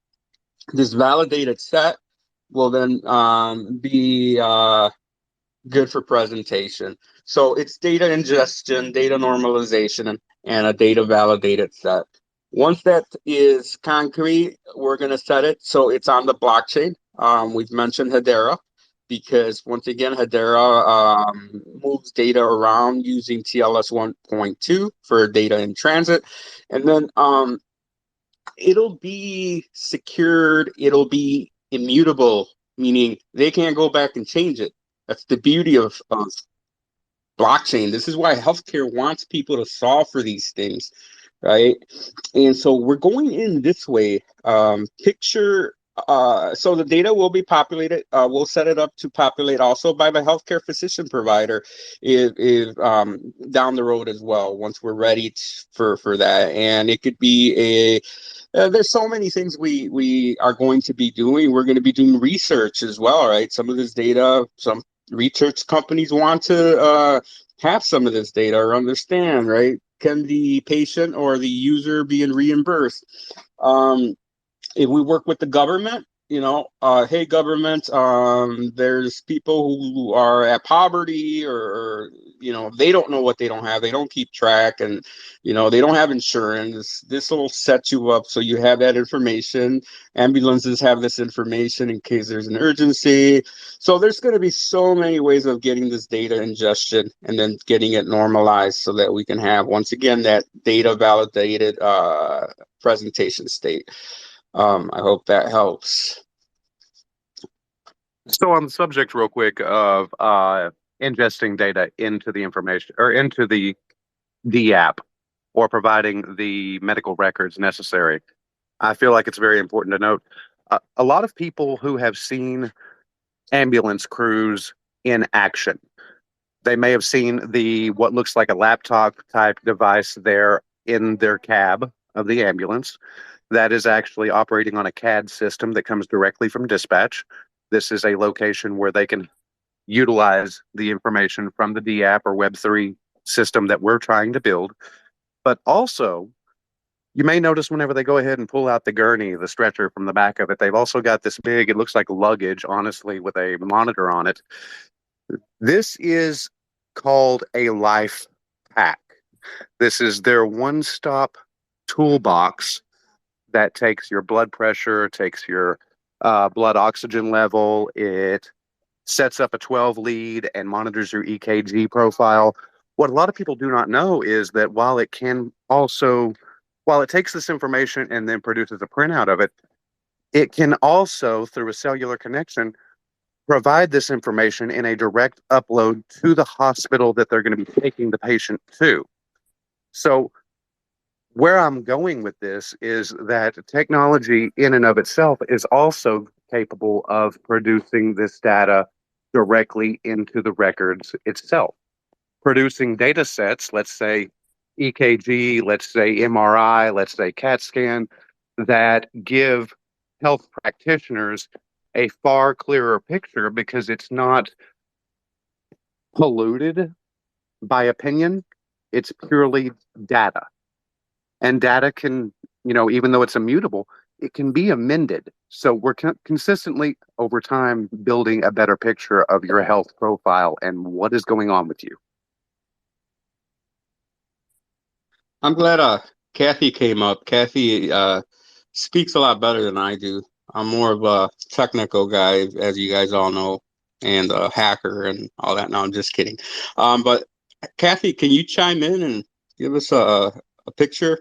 This validated set will then be good for presentation. So it's data ingestion, data normalization, and a data validated set. Once that is concrete, we're going to set it so it's on the blockchain. We've mentioned Hedera because once again, Hedera moves data around using TLS 1.2 for data in transit. And then it'll be secured, it'll be immutable, meaning they can't go back and change it. That's the beauty of blockchain. This is why healthcare wants people to solve for these things, right? And so we're going in this way. So the data will be populated. We'll set it up to populate also by the healthcare physician provider if down the road as well, once we're ready for that. And it could be there's so many things we are going to be doing. We're going to be doing research as well, right? Some of this data, some research companies want to have some of this data or understand, right? Can the patient or the user being reimbursed? If we work with the government, hey government, there's people who are at poverty or they don't know what they don't have. They don't keep track, and they don't have insurance. This will set you up so you have that information. Ambulances have this information in case there's an urgency. So there's going to be so many ways of getting this data ingestion and then getting it normalized so that we can have, once again, that data validated presentation state. I hope that helps. So on the subject real quick of ingesting data into the information or into the app or providing the medical records necessary, I feel like it's very important to note a lot of people who have seen ambulance crews in action. They may have seen the what looks like a laptop type device there in their cab of the ambulance that is actually operating on a CAD system that comes directly from dispatch. This is a location where they can utilize the information from the DApp or Web3 system that we're trying to build. But also, you may notice whenever they go ahead and pull out the gurney, the stretcher from the back of it, they've also got this big, it looks like luggage, honestly, with a monitor on it. This is called a life pack. This is their one-stop toolbox that takes your blood pressure, takes your blood oxygen level. It sets up a 12 lead and monitors your EKG profile. What a lot of people do not know is that while it takes this information and then produces a printout of it, it can also, through a cellular connection, provide this information in a direct upload to the hospital that they're going to be taking the patient to. So where I'm going with this is that technology in and of itself is also capable of producing this data directly into the records itself. Producing data sets, let's say EKG, let's say MRI, let's say CAT scan, that give health practitioners a far clearer picture because it's not polluted by opinion. It's purely data. And data can, even though it's immutable, it can be amended. So we're consistently over time building a better picture of your health profile and what is going on with you. I'm glad Kathy came up. Kathy speaks a lot better than I do. I'm more of a technical guy, as you guys all know, and a hacker and all that. No, I'm just kidding. But Kathy, can you chime in and give us a picture?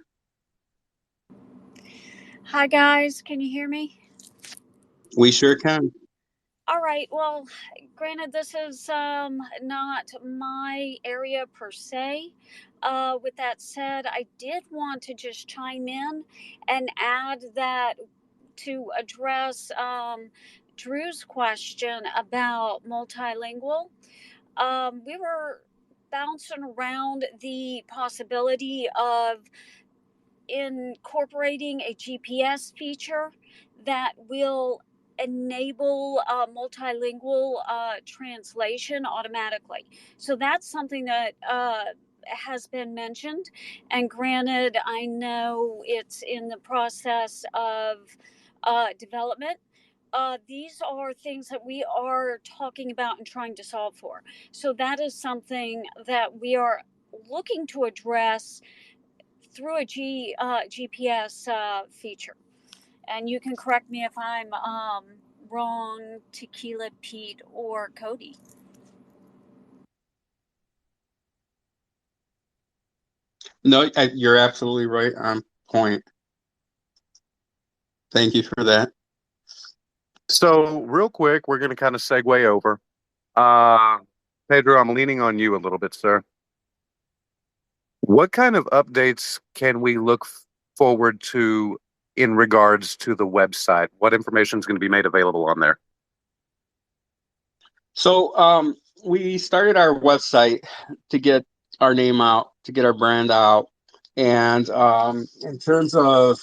Hi guys, can you hear me? We sure can. All right. Well, granted, this is not my area per se. With that said, I did want to just chime in and add that to address Drew's question about multilingual. We were bouncing around the possibility of incorporating a GPS feature that will enable multilingual translation automatically. So that's something that has been mentioned. And granted, I know it's in the process of development. These are things that we are talking about and trying to solve for. So that is something that we are looking to address through a GPS feature. And you can correct me if I'm wrong, Tequila Pete or Cody. No, you're absolutely right on point. Thank you for that. So real quick, we're going to kind of segue over. Uh, Pedro, I'm leaning on you a little bit, sir. What kind of updates can we look forward to in regards to the website? What information is going to be made available on there? So we started our website to get our name out, to get our brand out. And in terms of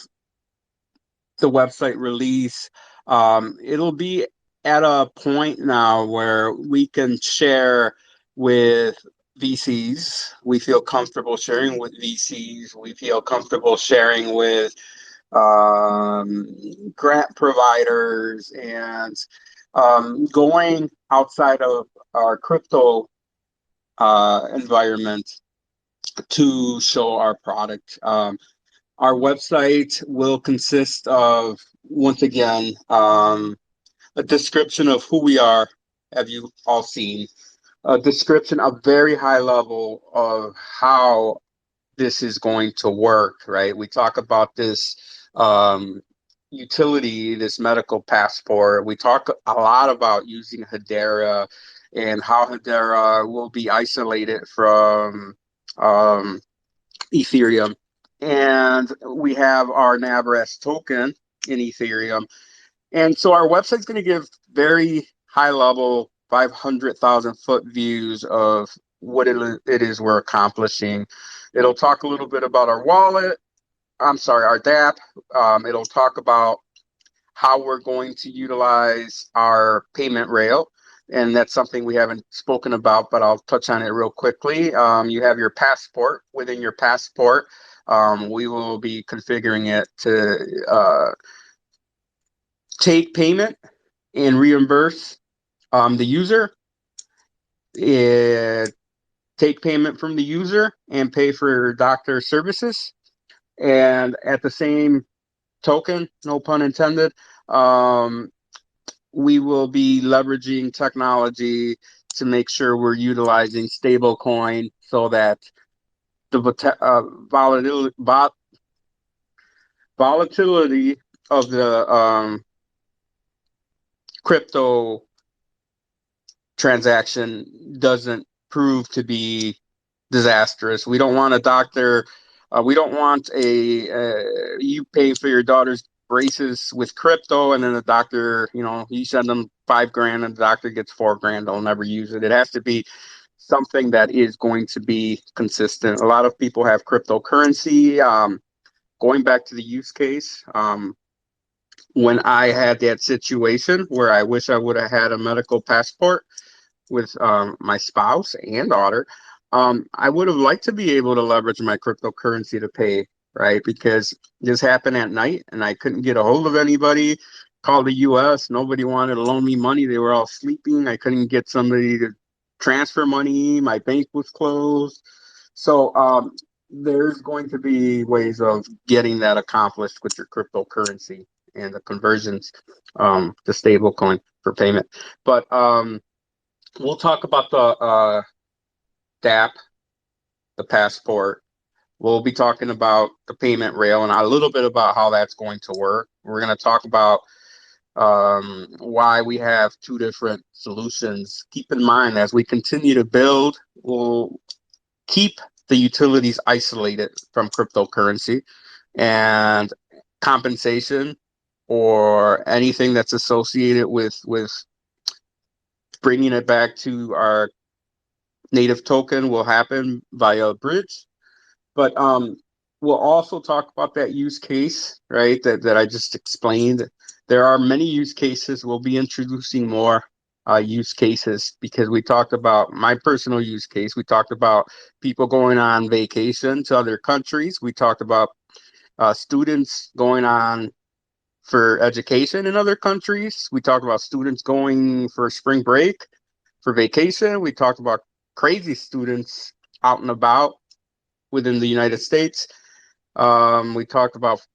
the website release, it'll be at a point now where we can share with VCs. We feel comfortable sharing with VCs. We feel comfortable sharing with grant providers and going outside of our crypto environment to show our product. Our website will consist of, once again, a description of who we are. Have you all seen? A description, a very high level of how this is going to work, right? We talk about this utility, this medical passport. We talk a lot about using Hedera and how Hedera will be isolated from Ethereum. And we have our NAVRAS token in Ethereum. And so our website's going to give very high level 500,000 foot views of what it is we're accomplishing. It'll talk a little bit about our wallet. I'm sorry, our DApp. It'll talk about how we're going to utilize our payment rail. And that's something we haven't spoken about, but I'll touch on it real quickly. You have your passport. Within your passport, we will be configuring it to take payment and reimburse the user, take payment from the user and pay for doctor services. And at the same token, no pun intended, we will be leveraging technology to make sure we're utilizing stablecoin so that the volatility of the crypto transaction doesn't prove to be disastrous. We don't want a doctor. We don't want you pay for your daughter's braces with crypto, and then the doctor, you send them $5,000, and the doctor gets $4,000. They'll never use it. It has to be something that is going to be consistent. A lot of people have cryptocurrency. Going back to the use case, when I had that situation where I wish I would have had a medical passport with my spouse and daughter, I would have liked to be able to leverage my cryptocurrency to pay, right? Because this happened at night and I couldn't get a hold of anybody. Called the US, nobody wanted to loan me money. They were all sleeping. I couldn't get somebody to transfer money. My bank was closed. So there's going to be ways of getting that accomplished with your cryptocurrency and the conversions to stablecoin for payment. But we'll talk about the DApp, the passport. We'll be talking about the payment rail and a little bit about how that's going to work. We're going to talk about why we have two different solutions. Keep in mind, as we continue to build, we'll keep the utilities isolated from cryptocurrency, and compensation or anything that's associated with bringing it back to our native token will happen via a bridge. But we'll also talk about that use case, right? That I just explained. There are many use cases. We'll be introducing more use cases, because we talked about my personal use case. We talked about people going on vacation to other countries. We talked about students going on for education in other countries. We talked about students going for spring break, for vacation. We talked about crazy students out and about within the United States. We talked about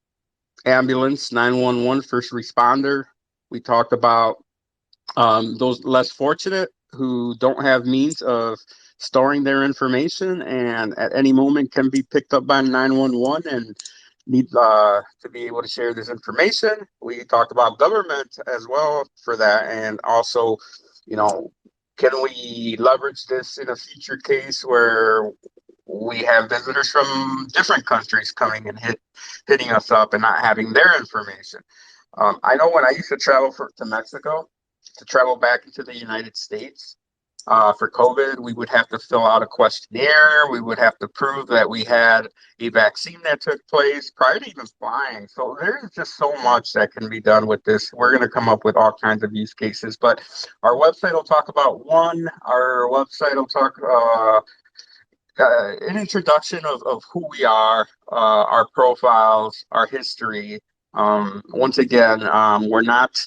ambulance, 911, first responder. We talked about those less fortunate who don't have means of storing their information and at any moment can be picked up by 911 and need to be able to share this information. We talked about government as well for that, and also, you know, can we leverage this in a future case where we have visitors from different countries coming and hitting us up and not having their information. I know when I used to travel to Mexico, to travel back into the United States for COVID, we would have to fill out a questionnaire. We would have to prove that we had a vaccine that took place prior to even flying. So there's just so much that can be done with this. We're going to come up with all kinds of use cases, but our website will talk about one. Our website will talk an introduction of who we are, our profiles, our history. Once again, we're not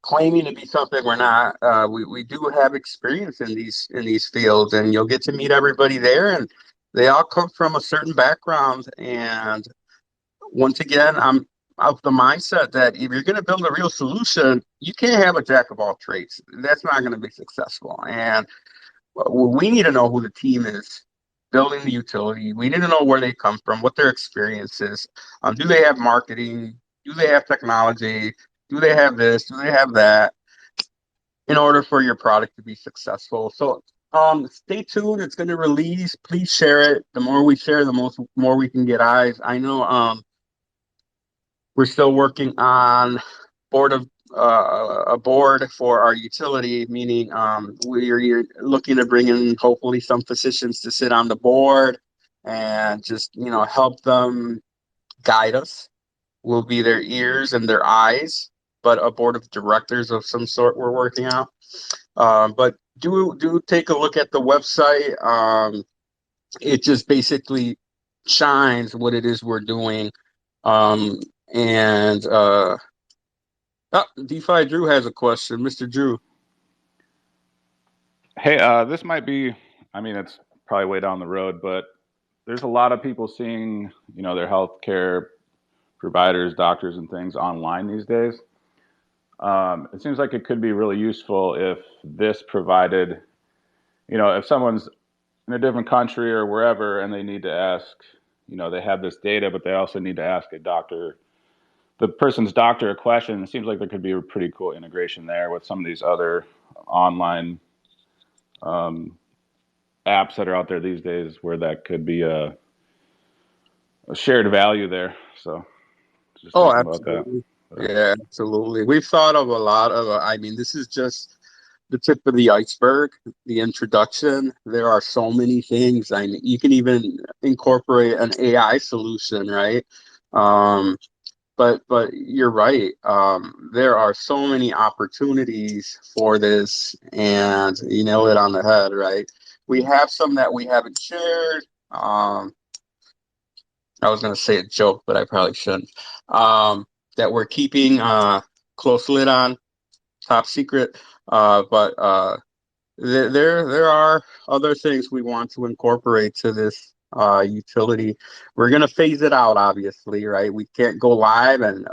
claiming to be something we're not. We do have experience in these fields, and you'll get to meet everybody there, and they all come from a certain background. And once again, I'm of the mindset that if you're going to build a real solution, you can't have a jack of all trades. That's not going to be successful. And we need to know who the team is building the utility. We need to know where they come from, what their experience is. Do they have marketing? Do they have technology? Do they have this? Do they have that? In order for your product to be successful. So stay tuned. It's going to release. Please share it. The more we share, the more we can get eyes. I know we're still working on a board for our utility, meaning we're looking to bring in hopefully some physicians to sit on the board and just help them guide us. We'll be their ears and their eyes, but a board of directors of some sort we're working out. But do take a look at the website. It just basically shines what it is we're doing. And DeFi Drew has a question. Mr. Drew. Hey, this might be, I mean, it's probably way down the road, but there's a lot of people seeing, their healthcare providers, doctors, and things online these days. It seems like it could be really useful if this provided, if someone's in a different country or wherever and they need to ask, they have this data, but they also need to ask the person's doctor a question. It seems like there could be a pretty cool integration there with some of these other online apps that are out there these days where that could be a shared value there. So just thinking about that. Yeah, absolutely. We've thought of a lot of, I mean, this is just the tip of the iceberg, the introduction. There are so many things. I mean, you can even incorporate an AI solution, right? But you're right. There are so many opportunities for this, and you nail it on the head, right? We have some that we haven't shared. I was going to say a joke, but I probably shouldn't. That we're keeping close lid on, top secret. But there are other things we want to incorporate to this utility. We're going to phase it out, obviously, right? We can't go live and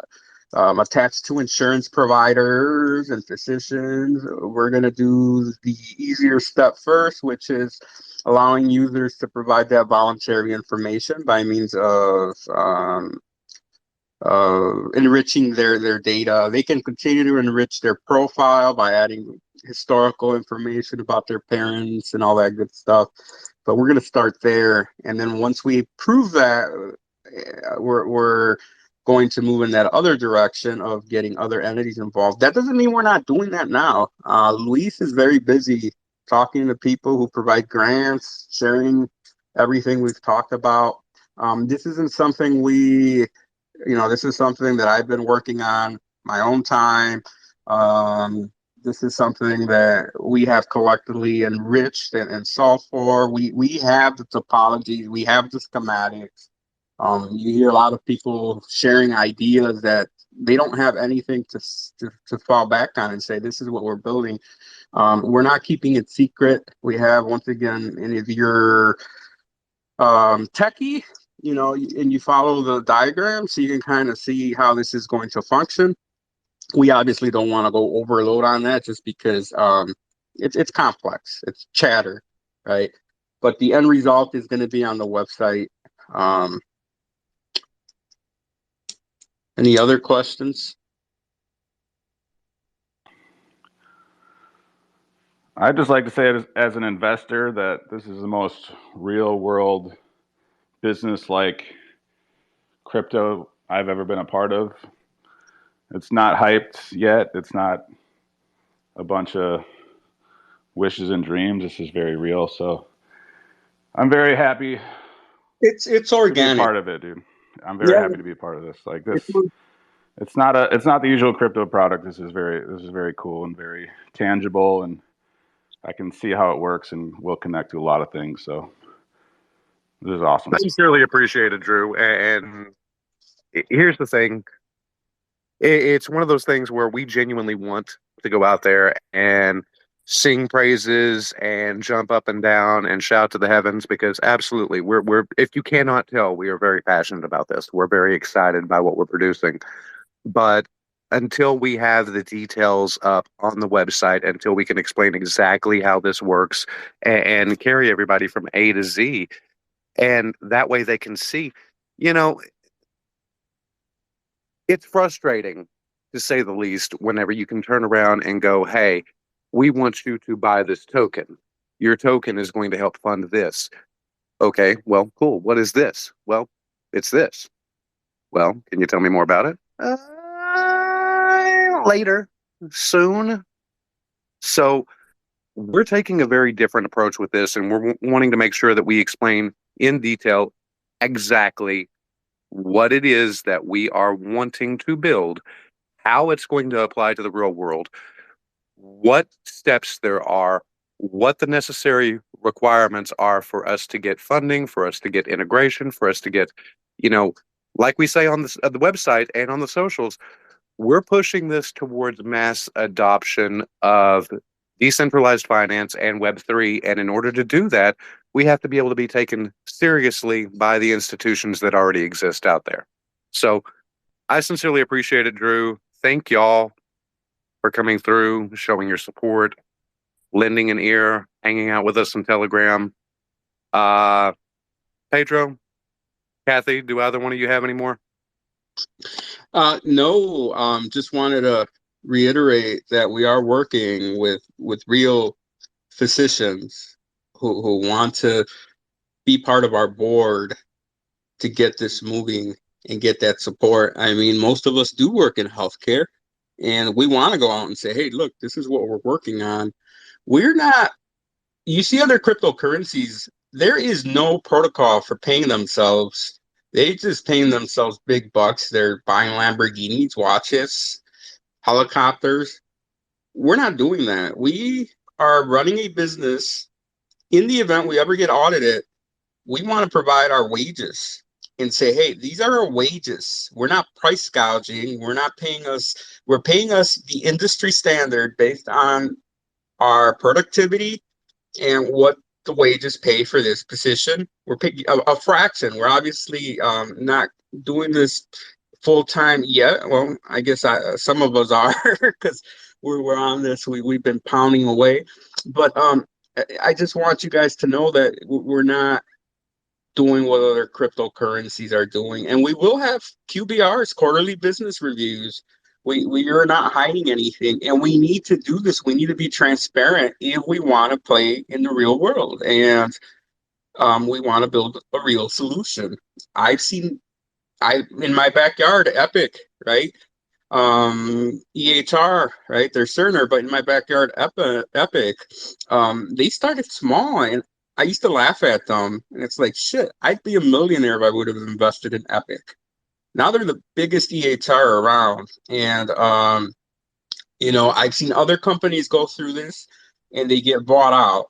attach to insurance providers and physicians. We're going to do the easier step first, which is allowing users to provide that voluntary information by means of enriching their data. They can continue to enrich their profile by adding historical information about their parents and all that good stuff. But we're going to start there, and then once we prove that, we're going to move in that other direction of getting other entities involved. That doesn't mean we're not doing that now. Luis is very busy talking to people who provide grants, sharing everything we've talked about. This isn't something this is something that I've been working on my own time. This is something that we have collectively enriched and solved for. We have the topologies, we have the schematics. You hear a lot of people sharing ideas that they don't have anything to fall back on and say, this is what we're building. We're not keeping it secret. We have, once again, and if you're techie, and you follow the diagram, so you can kind of see how this is going to function. We obviously don't want to go overload on that just because it's complex. It's chatter, right? But the end result is going to be on the website. Any other questions? I'd just like to say, as an investor, that this is the most real world business like crypto I've ever been a part of. It's not hyped yet. It's not a bunch of wishes and dreams. This is very real. So I'm very happy. It's organic. To be a part of it, dude. I'm very happy to be a part of this. Like this, it's not the usual crypto product. This is very cool and very tangible, and I can see how it works, and we'll connect to a lot of things. So this is awesome. I sincerely appreciate it, Drew. And here's the thing. It's one of those things where we genuinely want to go out there and sing praises and jump up and down and shout to the heavens, because absolutely, we're if you cannot tell, we are very passionate about this. We're very excited by what we're producing. But until we have the details up on the website, until we can explain exactly how this works and carry everybody from A to Z, and that way they can see, it's frustrating, to say the least, whenever you can turn around and go, hey, we want you to buy this token. Your token is going to help fund this. Okay, well, cool. What is this? Well, it's this. Well, can you tell me more about it? Later, soon. So we're taking a very different approach with this, and we're wanting to make sure that we explain in detail exactly what it is that we are wanting to build, how it's going to apply to the real world, what steps there are, what the necessary requirements are for us to get funding, for us to get integration, for us to get, like we say on the website and on the socials, we're pushing this towards mass adoption of decentralized finance and Web3. And in order to do that, we have to be able to be taken seriously by the institutions that already exist out there. So I sincerely appreciate it, Drew. Thank y'all for coming through, showing your support, lending an ear, hanging out with us on Telegram. Pedro, Kathy, do either one of you have any more? No, just wanted to reiterate that we are working with real physicians who want to be part of our board to get this moving and get that support. I mean, most of us do work in healthcare, and we want to go out and say, hey, look, this is what we're working on. We're not, you see other cryptocurrencies, there is no protocol for paying themselves. They just paying themselves big bucks. They're buying Lamborghinis, watches, helicopters. We're not doing that. We are running a business. In the event we ever get audited, we want to provide our wages and say, hey, these are our wages. We're not price gouging. We're paying us the industry standard based on our productivity and what the wages pay for this position. We're picking a fraction. We're obviously not doing this full time yet. Well, I guess some of us are because we're on this. We've been pounding away, but I just want you guys to know that we're not doing what other cryptocurrencies are doing. And we will have QBRs, quarterly business reviews. We are not hiding anything, and we need to do this. We need to be transparent if we want to play in the real world, and we want to build a real solution. I've seen, I in my backyard, Epic, right? EHR, right? They're Cerner, but in my backyard, Epic, they started small, and I used to laugh at them. And it's like, shit, I'd be a millionaire if I would have invested in Epic. Now they're the biggest EHR around, and I've seen other companies go through this, and they get bought out,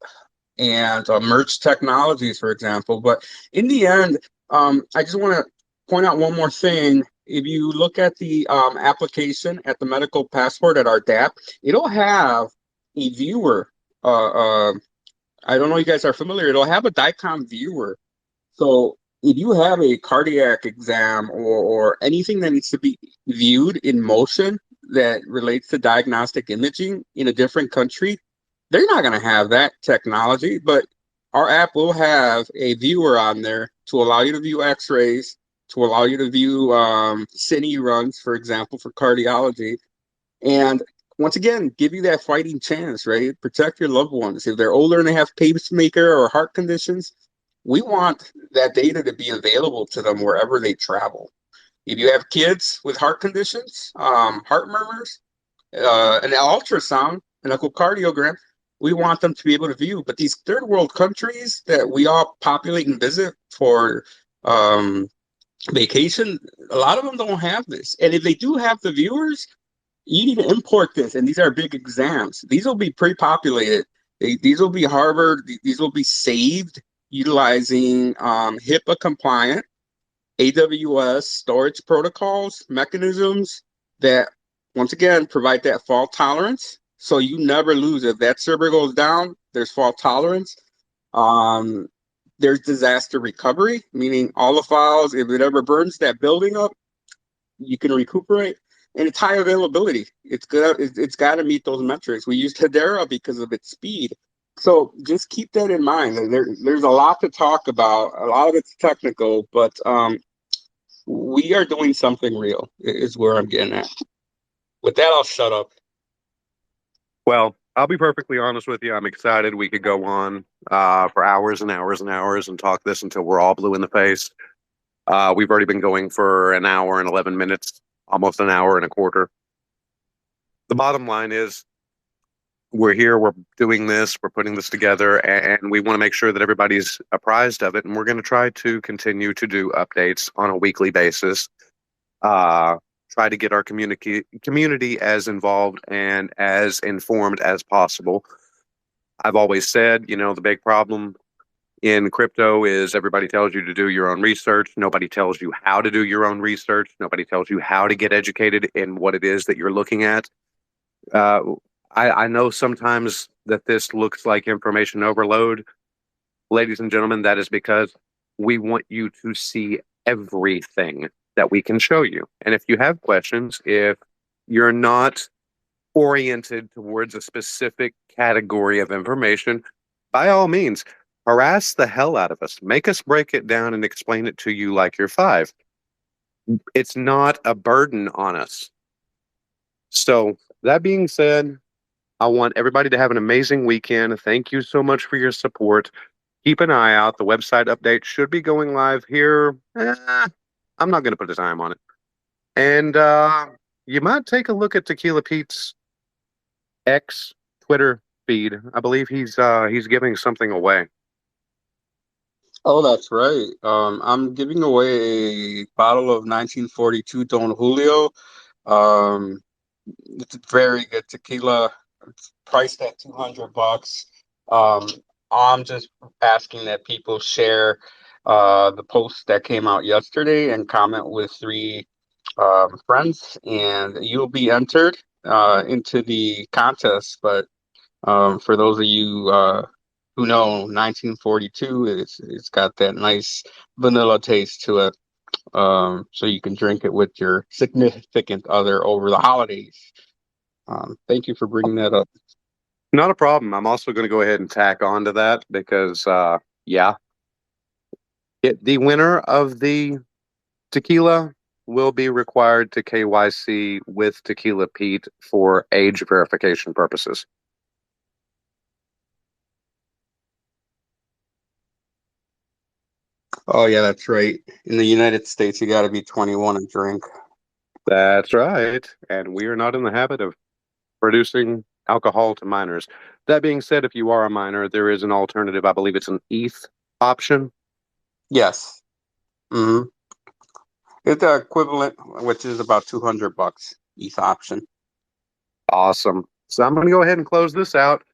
and merge technologies, for example. But in the end, I just want to point out one more thing. If you look at the application at the medical passport at our DAP, it'll have a viewer. I don't know if you guys are familiar. It'll have a DICOM viewer. So if you have a cardiac exam or anything that needs to be viewed in motion that relates to diagnostic imaging in a different country, they're not going to have that technology, but our app will have a viewer on there to allow you to view x-rays, to allow you to view cine runs, for example, for cardiology. And once again, give you that fighting chance, right? Protect your loved ones. If they're older and they have pacemaker or heart conditions, we want that data to be available to them wherever they travel. If you have kids with heart conditions, heart murmurs, an ultrasound, an echocardiogram, we want them to be able to view. But these third world countries that we all populate and visit for vacation, a lot of them don't have this. And if they do have the viewers, you need to import this. And these are big exams. These will be pre-populated. These will be Harvard. These will be saved utilizing HIPAA compliant AWS storage protocols, mechanisms that, once again, provide that fault tolerance. So you never lose. If that server goes down, there's fault tolerance. There's disaster recovery, meaning all the files, if it ever burns that building up, you can recuperate. And it's high availability. It's good. It's got to meet those metrics. We used Hedera because of its speed. So just keep that in mind. There's a lot to talk about. A lot of it's technical, but we are doing something real, is where I'm getting at. With that, I'll shut up. Well, I'll be perfectly honest with you. I'm excited. We could go on for hours and hours and hours and talk this until we're all blue in the face. We've already been going for an hour and 11 minutes, almost an hour and a quarter. The bottom line is we're here, we're doing this, we're putting this together, and we want to make sure that everybody's apprised of it. And we're going to try to continue to do updates on a weekly basis. Try to get our community as involved and as informed as possible. I've always said, the big problem in crypto is everybody tells you to do your own research. Nobody tells you how to do your own research. Nobody tells you how to get educated in what it is that you're looking at. I know sometimes that this looks like information overload. Ladies and gentlemen, that is because we want you to see everything that we can show you. And if you have questions, if you're not oriented towards a specific category of information, by all means, harass the hell out of us. Make us break it down and explain it to you like you're 5. It's not a burden on us. So that being said, I want everybody to have an amazing weekend. Thank you so much for your support. Keep an eye out. The website update should be going live here. I'm not going to put a time on it. And you might take a look at Tequila Pete's X Twitter feed. I believe he's giving something away. Oh, that's right. I'm giving away a bottle of 1942 Don Julio. It's a very good tequila. It's priced at $200. I'm just asking that people share the post that came out yesterday and comment with 3 friends, and you'll be entered into the contest. But for those of you who know 1942, it's got that nice vanilla taste to it. So you can drink it with your significant other over the holidays. Thank you for bringing that up. Not a problem. I'm also going to go ahead and tack on to that because, The winner of the tequila will be required to KYC with Tequila Pete for age verification purposes. Oh yeah, that's right. In the United States, you got to be 21 to drink. That's right. And we are not in the habit of producing alcohol to minors. That being said, if you are a minor, there is an alternative. I believe it's an ETH option. Yes. Mm-hmm. It's the equivalent, which is about $200 each option. Awesome. So I'm going to go ahead and close this out.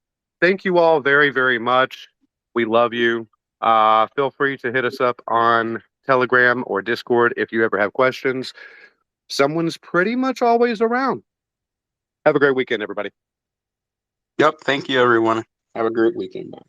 Thank you all very, very much. We love you. Feel free to hit us up on Telegram or Discord if you ever have questions. Someone's pretty much always around. Have a great weekend, everybody. Yep. Thank you, everyone. Have a great weekend. Bye.